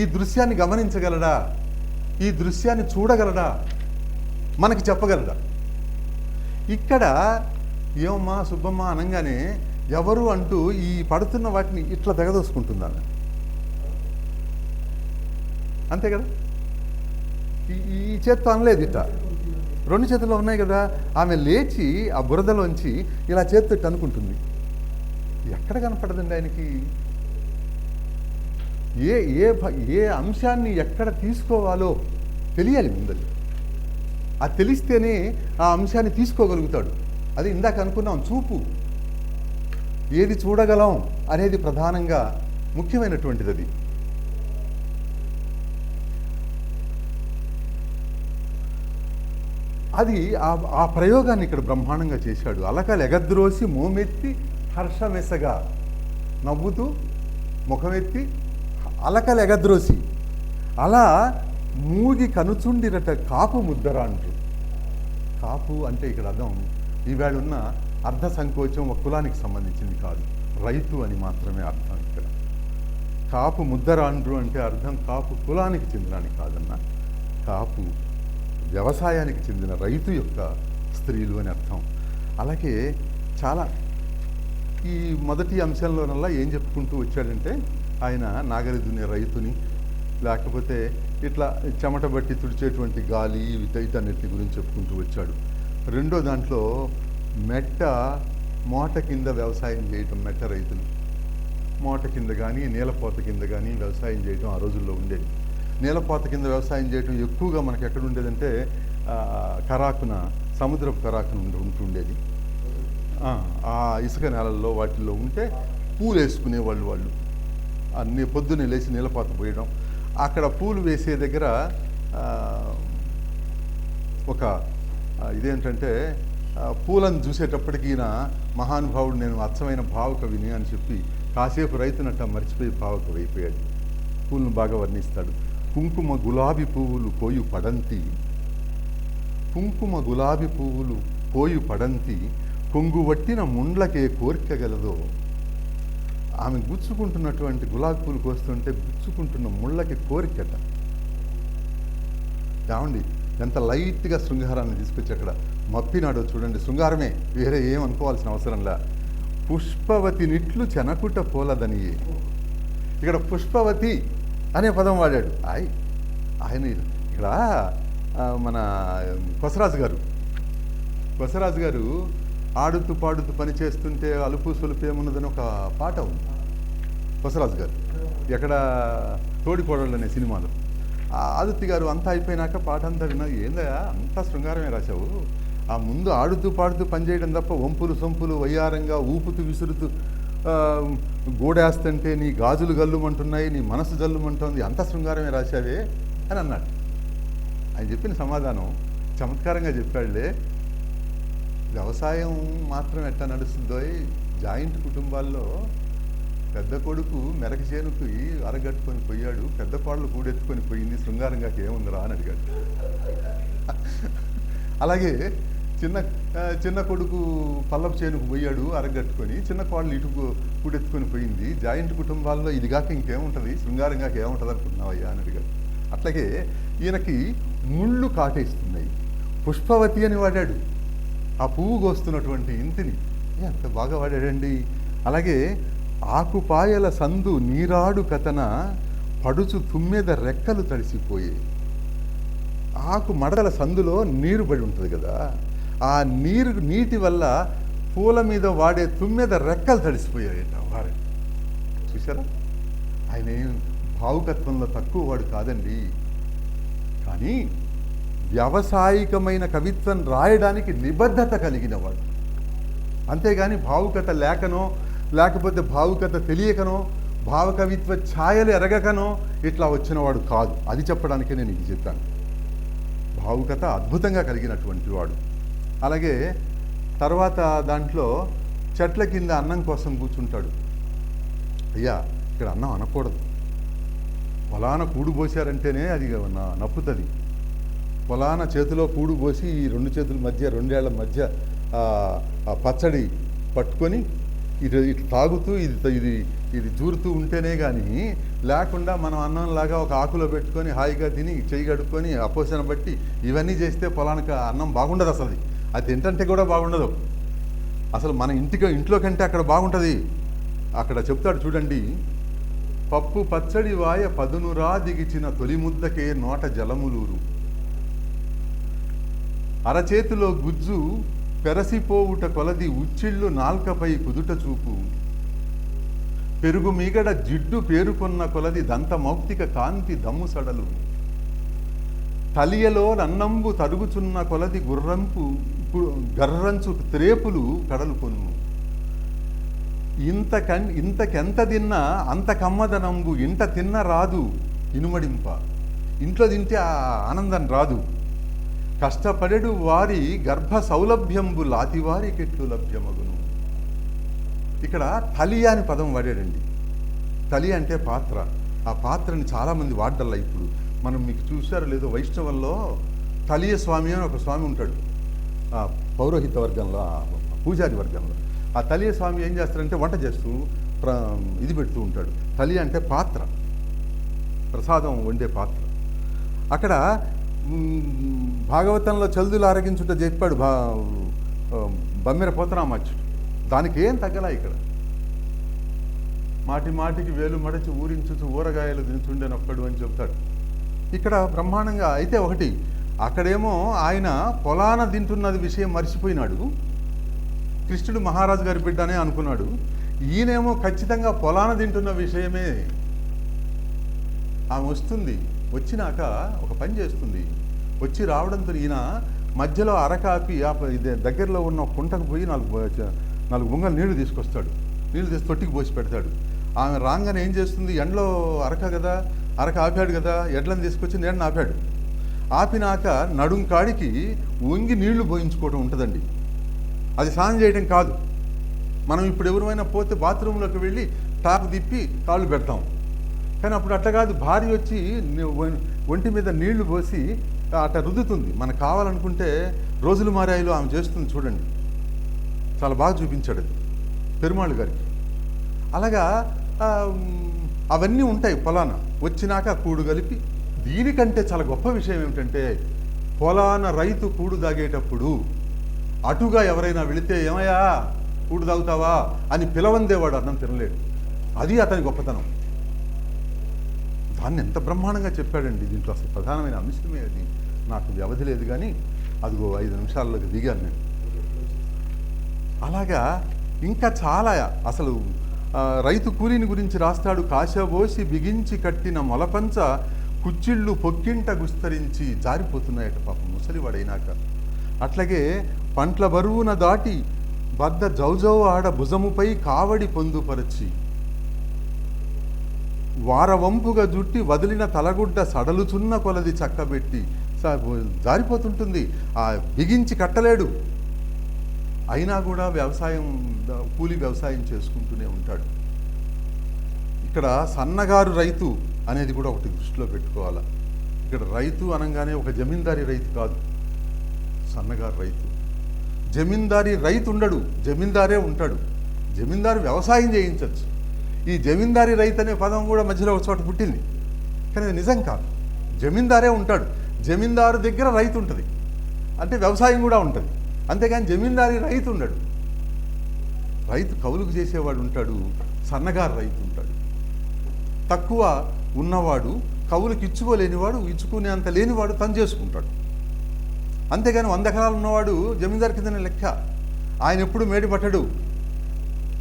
ఈ దృశ్యాన్ని గమనించగలడా? ఈ దృశ్యాన్ని చూడగలడా? మనకి చెప్పగలడా? ఇక్కడ ఏమమ్మా సుబ్బమ్మ అనగానే ఎవరు అంటూ ఈ పడుతున్న వాటిని ఇట్లా తెగదోసుకుంటుందా? అంతే కదా. ఈ చేత్తో అనలేదు, ఇట్లా రెండు చేతుల్లో ఉన్నాయి కదా. ఆమె లేచి ఆ బురదలోంచి ఇలా చేత్తో అనుకుంటుంది. ఎక్కడ కనపడదండి ఆయనకి? ఏ అంశాన్ని ఎక్కడ తీసుకోవాలో తెలియాలి ముందరి. అది తెలిస్తేనే ఆ అంశాన్ని తీసుకోగలుగుతాడు. అది ఇందాక అనుకున్నాం, చూపు. ఏది చూడగలం అనేది ప్రధానంగా ముఖ్యమైనటువంటిది. అది అది ఆ ప్రయోగాన్ని ఇక్కడ బ్రహ్మాండంగా చేశాడు. అలకలు ఎగద్రోసి మోమెత్తి హర్షమెసగా, నవ్వుతూ ముఖమెత్తి అలకలు ఎగద్రోసి, అలా మూగి కనుచుండిరట కాపు ముద్దరాండ్రు. కాపు అంటే ఇక్కడ అర్థం ఈవేళున్న అర్ధ సంకోచం ఒక కులానికి సంబంధించింది కాదు, రైతు అని మాత్రమే అర్థం. ఇక్కడ కాపు ముద్దరాండ్రు అంటే అర్థం కాపు కులానికి చెందినని కాదన్న, కాపు వ్యవసాయానికి చెందిన రైతు యొక్క స్త్రీలు అని అర్థం. అలాగే చాలా ఈ మొదటి అంశంలోనల్లా ఏం చెప్పుకుంటూ వచ్చాడంటే, ఆయన నాగలి దున్నే రైతుని, లేకపోతే ఇట్లా చెమట బట్టి తుడిచేటువంటి గాలి, వీటన్నిటి గురించి చెప్పుకుంటూ వచ్చాడు. రెండో దాంట్లో మోట కింద వ్యవసాయం చేయటం, మెట్ట రైతులు మోట కింద కానీ నీలపోత కింద కానీ వ్యవసాయం చేయటం ఆ రోజుల్లో ఉండేది. నీలపోత కింద వ్యవసాయం చేయటం ఎక్కువగా మనకి ఎక్కడ ఉండేదంటే కరాకున, సముద్రపు కరాకున ఉంటుండేది. ఆ ఇసుక నేలల్లో వాటిల్లో ఉంటే పూలు వేసుకునేవాళ్ళు. వాళ్ళు అన్ని పొద్దున్నే లేచి నీలపాత పోయడం. అక్కడ పూలు వేసే దగ్గర ఒక ఇదేంటంటే, పూలను చూసేటప్పటికి ఈయన మహానుభావుడు, నేను అచ్చమైన భావకవిని అని చెప్పి కాసేపు రైతునట్ట మర్చిపోయి భావకవి అయిపోయాడు. పూలను బాగా వర్ణిస్తాడు. కుంకుమ గులాబీ పువ్వులు పోయు పడంతి, కుంకుమ గులాబీ పువ్వులు పోయు పడంతి, కొంగు వట్టిన ముండ్లకే కోరికగలదో. ఆమె గుచ్చుకుంటున్నటువంటి గులాబీ పూలు కోస్తుంటే గుచ్చుకుంటున్న ముళ్ళకి కోరికట. ఏమండి, ఎంత లైట్గా శృంగారాన్ని తీసుకొచ్చి అక్కడ మప్పినాడో చూడండి. శృంగారమే, వేరే ఏం అనుకోవాల్సిన అవసరంలా. పుష్పవతి నిట్లు చెనకుట పోలదని. ఇక్కడ పుష్పవతి అనే పదం వాడాడు. ఆయన ఇక్కడ మన కొసరాజు గారు ఆడుతూ పాడుతూ పని చేస్తుంటే అలుపు సొలుపు ఏమున్నదని ఒక పాట ఉంది కొసరాజు గారు, ఎక్కడ తోడికోడళ్ళు అనే సినిమాలో. ఆదిత్య గారు అంతా అయిపోయినాక పాట అంతా విన్నా, ఏందా అంతా శృంగారమే రాశావు, ఆ ముందు ఆడుతూ పాడుతూ పనిచేయడం తప్ప వంపులు సొంపులు వయ్యారంగా ఊపుతూ విసురుతూ గోడేస్తుంటే నీ గాజులు గల్లుమంటున్నాయి, నీ మనసు జల్లుమంటుంది, అంత శృంగారమే రాశావే అని అన్నాడు. ఆయన చెప్పిన సమాధానం చమత్కారంగా చెప్పాడులే. వ్యవసాయం మాత్రం ఎట్లా నడుస్తుందో, జాయింట్ కుటుంబాల్లో పెద్ద కొడుకు మెరక చేనుకు అరగట్టుకొని పోయాడు, పెద్ద కోడలు కూడెత్తుకొని పోయింది, శృంగారంగా ఏముందిరా అని అడిగాడు. అలాగే చిన్న కొడుకు పల్లపు చేనుకు పోయాడు అరగట్టుకొని, చిన్న కోడలు ఇటు కూడెత్తుకొని పోయింది, జాయింట్ కుటుంబాల్లో ఇదిగాక ఇంకేముంటుంది, శృంగారంగా ఏముంటుంది అనుకుంటున్నావయ్యా అని అడిగాడు. అట్లాగే ఈయనకి ముళ్ళు కాటేస్తున్నాయి, పుష్పవతి అని వాడాడు. ఆ పువ్వు కోస్తున్నటువంటి ఇంటిని ఎంత బాగా వాడాడండి. అలాగే ఆకుపాయల సందు నీరాడు కథన పడుచు తుమ్మెద రెక్కలు తడిసిపోయాయి. ఆకు మడతల సందులో నీరు పడి ఉంటుంది కదా, ఆ నీటి వల్ల పూల మీద వాడే తుమ్మెద రెక్కలు తడిసిపోయాయట వారు. చూసారా, ఆయన ఏం భావుకత్వంలో తక్కువ వాడు కాదండి. కానీ వ్యావసాయికమైన కవిత్వం రాయడానికి నిబద్ధత కలిగిన వాడు. అంతేగాని భావుకత లేకనో, లేకపోతే భావుకత తెలియకనో, భావకవిత్వ ఛాయలు ఎరగకనో ఇట్లా వచ్చినవాడు కాదు. అది చెప్పడానికే నేను ఇది చెప్పాను. భావుకత అద్భుతంగా కలిగినటువంటి వాడు. అలాగే తర్వాత దాంట్లో చెట్ల కింద అన్నం కోసం కూర్చుంటాడు. అయ్యా, ఇక్కడ అన్నం అనకూడదు, ఫలానా కూడు పోసారంటేనే అది నప్పుతుంది. ఫలానా చేతిలో కూడు పోసి ఈ రెండు చేతుల మధ్య, రెండేళ్ల మధ్య ఆ పచ్చడి పట్టుకొని ఇట్లా తాగుతూ ఇది జూరుతూ ఉంటేనే కానీ, లేకుండా మనం అన్నంలాగా ఒక ఆకులో పెట్టుకొని హాయిగా తిని చెయ్యి కడుక్కొని అపోసన బట్టి ఇవన్నీ చేస్తే పొలానికి అన్నం బాగుండదు. అసలు అది తింటంటే కూడా బాగుండదు. అసలు మన ఇంట్లో కంటే అక్కడ బాగుంటుంది. అక్కడ చెప్తాడు చూడండి, పప్పు పచ్చడి వాయ పదునురా దిగిచిన తొలి ముద్దకే నోట జలములూరు, అరచేతిలో గుజ్జు పెరసిపోవుట కొలది ఉచ్చిళ్ళు నాల్కపై కుదుట చూపు, పెరుగు మీగడ జిడ్డు పేరుకొన్న కొలది దంత మౌక్తిక కాంతి దమ్ము సడలు, తలియలో నన్నంబు తరుగుచున్న కొలది గర్రంచు త్రేపులు కడలు కొను, ఇంతకెంత తిన్నా అంత కమ్మదనంబు ఇంట తిన్న రాదు ఇనుమడింప. ఇంట్లో తింటే ఆ ఆనందం రాదు. కష్టపడెడు వారి గర్భ సౌలభ్యంబు లాతివారి కెట్లు లభ్యమగును. ఇక్కడ తలి అని పదం వాడాడండి. తలి అంటే పాత్ర. ఆ పాత్రని చాలామంది వాడ్డల్లా. ఇప్పుడు మనం మీకు చూశారో లేదో, వైష్ణవంలో తలియ స్వామి అని ఒక స్వామి ఉంటాడు, పౌరోహిత వర్గంలో, పూజారి వర్గంలో. ఆ తలియ స్వామి ఏం చేస్తారంటే వంట చేస్తూ ఇది పెడుతూ ఉంటాడు. తలి అంటే పాత్ర, ప్రసాదం వండే పాత్ర. అక్కడ భాగవతంలో చల్దులు ఆరగించుట చెప్పాడు బమ్మెర పోతరామాచ్యుడు. దానికి ఏం తగ్గలా. ఇక్కడ మాటి మాటికి వేలు మడచి ఊరించుచు ఊరగాయలు దించుండేనొక్కడు అని చెప్తాడు. ఇక్కడ బ్రహ్మాండంగా. అయితే ఒకటి, అక్కడేమో ఆయన పొలాన తింటున్నది విషయం మర్చిపోయినాడు. కృష్ణుడు మహారాజు గారి బిడ్డనే అనుకున్నాడు. ఈయనేమో ఖచ్చితంగా పొలాన తింటున్న విషయమే. ఆమె వస్తుంది, వచ్చినాక ఒక పని చేస్తుంది. వచ్చి రావడంతో ఈయన మధ్యలో అరకాపి దగ్గరలో ఉన్న కుంటకు పోయి నాలుగు బొంగలు నీళ్లు తీసుకొస్తాడు. నీళ్లు తీసి తొట్టికి పోసి పెడతాడు. ఆమె రాగానే ఏం చేస్తుంది, ఎండలో అరక కదా, అరక ఆపాడు కదా, ఎడ్లను తీసుకొచ్చి నీళ్ళని ఆపాడు. ఆపినాక నడుం కాడికి వంగి నీళ్లు పోయించుకోవడం ఉంటుందండి. అది స్నానం చేయడం కాదు. మనం ఇప్పుడు ఎవరైనా పోతే బాత్రూంలోకి వెళ్ళి టాప్ తిప్పి కాళ్ళు పెడతాం. కానీ అప్పుడు అట్లా కాదు. భార్య వచ్చి ఒంటి మీద నీళ్లు పోసి అట్లా రుద్దుతుంది. మనకు కావాలనుకుంటే రోజులు మారాయిలో ఆమె చేస్తుంది చూడండి. చాలా బాగా చూపించాడు అది పెరుమాళ్ గారికి. అలాగా అవన్నీ ఉంటాయి పొలాన. వచ్చినాక కూడు కలిపి, దీనికంటే చాలా గొప్ప విషయం ఏమిటంటే, పొలాన రైతు కూడు తాగేటప్పుడు అటుగా ఎవరైనా వెళితే ఏమయ్యా కూడు తాగుతావా అని పిలవందేవాడు అన్నం తినలేడు. అది అతని గొప్పతనం. దాన్ని ఎంత బ్రహ్మాండంగా చెప్పాడండి. దీంట్లో అసలు ప్రధానమైన అంశమే అది. నాకు వ్యవధి లేదు కానీ అదిగో 5 నిమిషాల్లోకి దిగాను నేను. అలాగా ఇంకా చాలా అసలు రైతు కూలీని గురించి రాస్తాడు. కాశబోసి బిగించి కట్టిన మొలపంచ కుచ్చిళ్ళు పొక్కింట గుస్తరించి జారిపోతున్నాయట పాపం ముసలివాడైనాక. అట్లాగే పంట్ల బరువున దాటి బద్ద జౌజౌ ఆడ భుజముపై కావడి పొందుపరచి, వారవంపుగా జుట్టి వదిలిన తలగుడ్డ సడలుచున్న కొలది చక్కబెట్టి జారిపోతుంటుంది. బిగించి కట్టలేడు. అయినా కూడా కూలి వ్యవసాయం చేసుకుంటూనే ఉంటాడు. ఇక్కడ సన్నగారు రైతు అనేది కూడా ఒకటి దృష్టిలో పెట్టుకోవాలా. ఇక్కడ రైతు అనగానే ఒక జమీందారీ రైతు కాదు, సన్నగారు రైతు. జమీందారీ రైతు ఉండడు, జమీందారే ఉంటాడు. జమీందారు వ్యవసాయం చేయించవచ్చు. ఈ జమీందారీ రైతు అనే పదం కూడా మధ్యలో ఒక చోట పుట్టింది, కానీ అది నిజం కాదు. జమీందారే ఉంటాడు. జమీందారు దగ్గర రైతు ఉంటుంది, అంటే వ్యవసాయం కూడా ఉంటుంది. అంతేగాని జమీందారీ రైతు ఉండడు. రైతు కౌలుకు చేసేవాడు ఉంటాడు, సన్నగారు రైతు ఉంటాడు. తక్కువ ఉన్నవాడు, కవులకు ఇచ్చుకోలేనివాడు, ఇచ్చుకునేంత లేనివాడు తను చేసుకుంటాడు. అంతేగాని 100 ఎకరాలు ఉన్నవాడు జమీందారు కిందనే లెక్క. ఆయన ఎప్పుడు మేడి పట్టడు.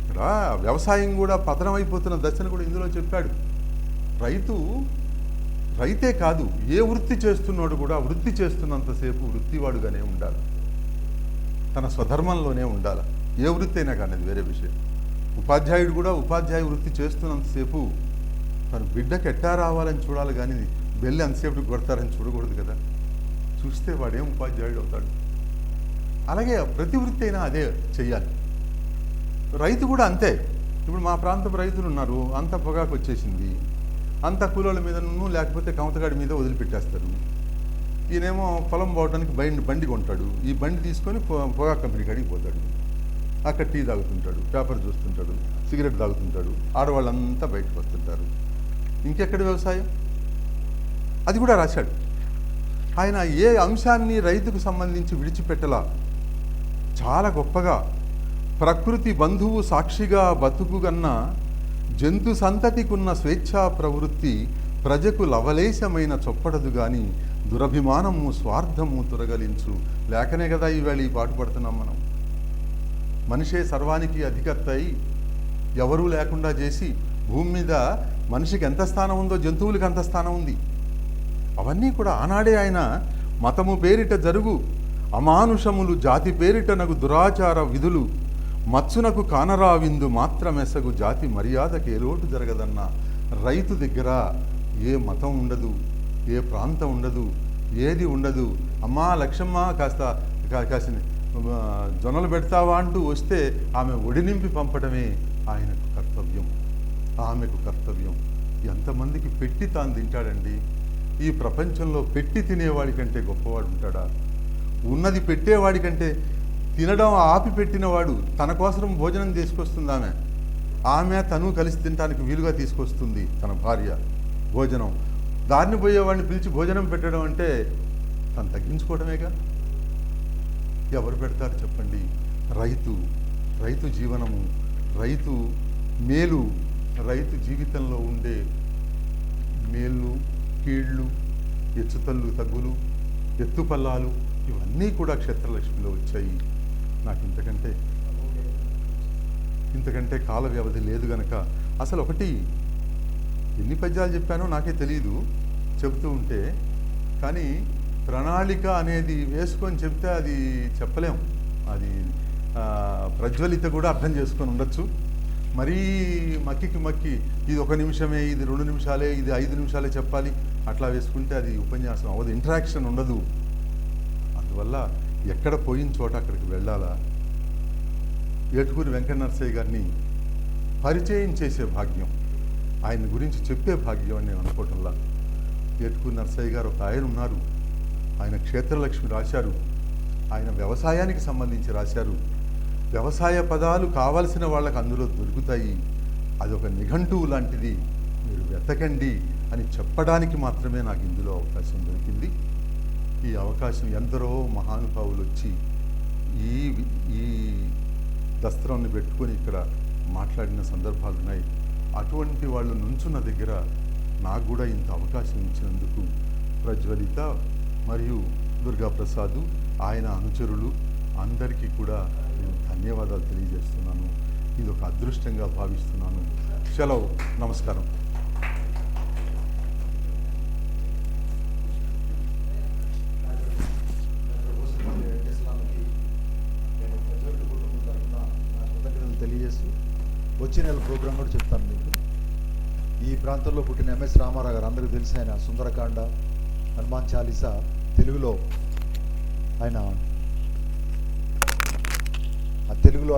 ఇక్కడ వ్యవసాయం కూడా పతనం అయిపోతున్న దశను కూడా ఇందులో చెప్పాడు. రైతే కాదు, ఏ వృత్తి చేస్తున్నాడు కూడా వృత్తి చేస్తున్నంతసేపు వృత్తివాడుగానే ఉండాలి, తన స్వధర్మంలోనే ఉండాలి. ఏ వృత్తి అయినా కానీ అది వేరే విషయం. ఉపాధ్యాయుడు కూడా ఉపాధ్యాయ వృత్తి చేస్తున్నంతసేపు తను బిడ్డకి ఎట్టా రావాలని చూడాలి, కానీ బెల్లి అంతసేపు కొడతారని చూడకూడదు కదా. చూస్తే వాడేం ఉపాధ్యాయుడు అవుతాడు. అలాగే ప్రతి వృత్తి అయినా అదే చెయ్యాలి. రైతు కూడా అంతే. ఇప్పుడు మా ప్రాంతం రైతులు ఉన్నారు, అంత పొగాకు వచ్చేసింది, అంత కూలోళ్ళ మీద లేకపోతే కమతగాడి మీద వదిలిపెట్టేస్తారు. ఈయనేమో పొలం పోవడానికి బండి కొంటాడు. ఈ బండి తీసుకొని పొగాకు కంపెనీ కాడికి పోతాడు. అక్కడ టీ తాగుతుంటాడు, పేపర్ చూస్తుంటాడు, సిగరెట్ తాగుతుంటాడు. ఆడవాళ్ళంతా బయటకు వస్తుంటారు. ఇంకెక్కడ వ్యవసాయం? అది కూడా రాశాడు ఆయన. ఏ అంశాన్ని రైతుకు సంబంధించి విడిచిపెట్టలా. చాలా గొప్పగా ప్రకృతి బంధువు సాక్షిగా బతుకుగన్న జంతు సంతతికున్న స్వేచ్ఛా ప్రవృత్తి ప్రజకు లవలేశమైన చొప్పడదు గాని దురభిమానము స్వార్థము తురగలించు. లేకనే కదా ఈవేళ ఈ పాటు పడుతున్నాం మనం. మనిషే సర్వానికి అధికర్త అయి ఎవరూ లేకుండా చేసి భూమి మీద మనిషికి ఎంత స్థానం ఉందో జంతువులకు అంత స్థానం ఉంది. అవన్నీ కూడా ఆనాడే ఆయన మతము పేరిట జరుగు అమానుషములు జాతి పేరిట నగు దురాచార విధులు మత్సునకు కానరా విందు మాత్రమెసగు జాతి మర్యాదకి ఏలోటు జరగదన్న రైతు దగ్గర ఏ మతం ఉండదు, ఏ ప్రాంతం ఉండదు, ఏది ఉండదు. అమ్మా లక్ష్మమ్మ కాసిన జొన్నలు పెడతావా అంటూ వస్తే ఆమె ఒడినింపి పంపడమే ఆయనకు కర్తవ్యం, ఆమెకు కర్తవ్యం. ఎంతమందికి పెట్టి తాను తింటాడండి. ఈ ప్రపంచంలో పెట్టి తినేవాడి కంటే గొప్పవాడు ఉంటాడా? ఉన్నది పెట్టేవాడి కంటే తినడం ఆపి పెట్టినవాడు తన కోసం భోజనం తీసుకొస్తుంది. ఆమె తను కలిసి తినడానికి వీలుగా తీసుకొస్తుంది తన భార్య భోజనం. దారిని పోయేవాడిని పిలిచి భోజనం పెట్టడం అంటే తను తగ్గించుకోవడమేగా. ఎవరు పెడతారు చెప్పండి? రైతు జీవనము, రైతు మేలు, రైతు జీవితంలో ఉండే మేళ్ళు కీళ్ళు, ఎచ్చుతల్లు తగ్గులు, ఎత్తుపల్లాలు ఇవన్నీ కూడా క్షేత్రలక్ష్మిలో వచ్చాయి. నాకు ఇంతకంటే కాల వ్యవధి లేదు గనక అసలు ఎన్ని పద్యాలు చెప్పానో నాకే తెలియదు చెబుతూ ఉంటే. కానీ ప్రణాళిక అనేది వేసుకొని చెప్తే అది చెప్పలేం. అది ప్రజ్వలిత కూడా అర్థం చేసుకొని ఉండొచ్చు. మరీ మక్కి ఇది 1 నిమిషమే, ఇది 2 నిమిషాలే, ఇది 5 నిమిషాలే చెప్పాలి అట్లా వేసుకుంటే అది ఉపన్యాసం అవ్వదు, ఇంటరాక్షన్ ఉండదు. అందువల్ల ఎక్కడ పోయిన చోట అక్కడికి వెళ్ళాలా. ఏటుకూరి వెంకట నరసయ్య గారిని పరిచయం చేసే భాగ్యం, ఆయన గురించి చెప్పే భాగ్యం అని నేను అనుకోవటంలా. ఏటుకూరి నరసయ్య గారు ఒక ఆయన ఉన్నారు, ఆయన క్షేత్రలక్ష్మి రాశారు, ఆయన వ్యవసాయానికి సంబంధించి రాశారు. వ్యవసాయ పదాలు కావలసిన వాళ్ళకి అందులో దొరుకుతాయి. అదొక నిఘంటువు లాంటిది, మీరు వెతకండి అని చెప్పడానికి మాత్రమే నాకు ఇందులో అవకాశం దొరికింది. ఈ అవకాశం ఎందరో మహానుభావులు వచ్చి ఈ దస్త్రాన్ని పెట్టుకొని ఇక్కడ మాట్లాడిన సందర్భాలు ఉన్నాయి. అటువంటి వాళ్ళు నుంచున్న దగ్గర నాకు కూడా ఇంత అవకాశం ఇచ్చినందుకు ప్రజ్వలిత మరియు దుర్గాప్రసాద్ ఆయన అనుచరులు అందరికీ కూడా నేను ధన్యవాదాలు తెలియజేస్తున్నాను. ఇది ఒక అదృష్టంగా భావిస్తున్నాను. సెలవు, నమస్కారం. తెలియజేస్తూ వచ్చే నెల ప్రోగ్రాం కూడా చెప్తాను మీకు. ఈ ప్రాంతంలో పుట్టిన ఎంఎస్ రామారావు గారు అందరికీ తెలిసి ఆయన సుందరకాండ, హనుమాన్ చాలీసా తెలుగులో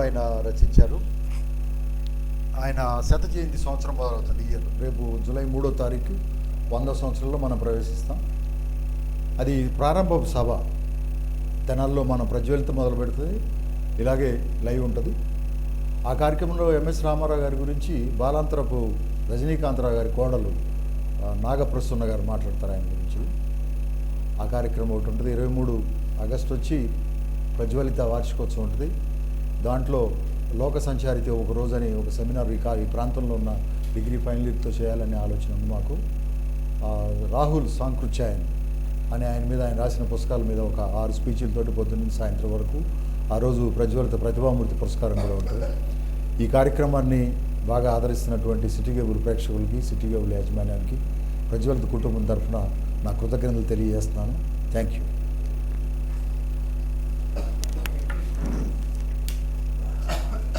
ఆయన రచించారు. ఆయన 100వ జయంతి సంవత్సరం మొదలవుతుంది. రేపు జూలై 3వ తారీఖు 100 సంవత్సరాల్లో మనం ప్రవేశిస్తాం. అది ప్రారంభ సభ తెనాల్లో మనం ప్రజ్వలిత మొదలు పెడుతుంది, ఇలాగే లైవ్ ఉంటుంది. ఆ కార్యక్రమంలో ఎంఎస్ రామారావు గారి గురించి బాలాంతరపు రజనీకాంతరావు గారి కోడలు నాగప్రసన్న గారు మాట్లాడతారు ఆయన గురించి. ఆ కార్యక్రమం ఒకటి ఉంటుంది. 23 ఆగస్టు వచ్చి ప్రజ్వలిత వార్షికోత్సవం ఉంటుంది. దాంట్లో లోక సంచారిత ఒక రోజని ఒక సెమినార్ ఈ ప్రాంతంలో ఉన్న డిగ్రీ ఫైనల్ ఇయర్తో చేయాలనే ఆలోచన ఉంది మాకు. రాహుల్ సాంకృత్యాయన్ అని ఆయన మీద, ఆయన రాసిన పుస్తకాల మీద ఒక 6 స్పీచ్లతోటి పొద్దున్న సాయంత్రం వరకు ఆ రోజు ప్రజ్వలిత ప్రతిభామూర్తి పురస్కారం కూడా ఉంటుంది. ఈ కార్యక్రమాన్ని బాగా ఆదరిస్తున్నటువంటి సిటీ కేబుల్ ప్రేక్షకులకి, సిటీ కేబుల్ యాజమాన్యానికి, ప్రజ్వలిత కుటుంబం తరఫున నా కృతజ్ఞతలు తెలియజేస్తున్నాను. Thank you.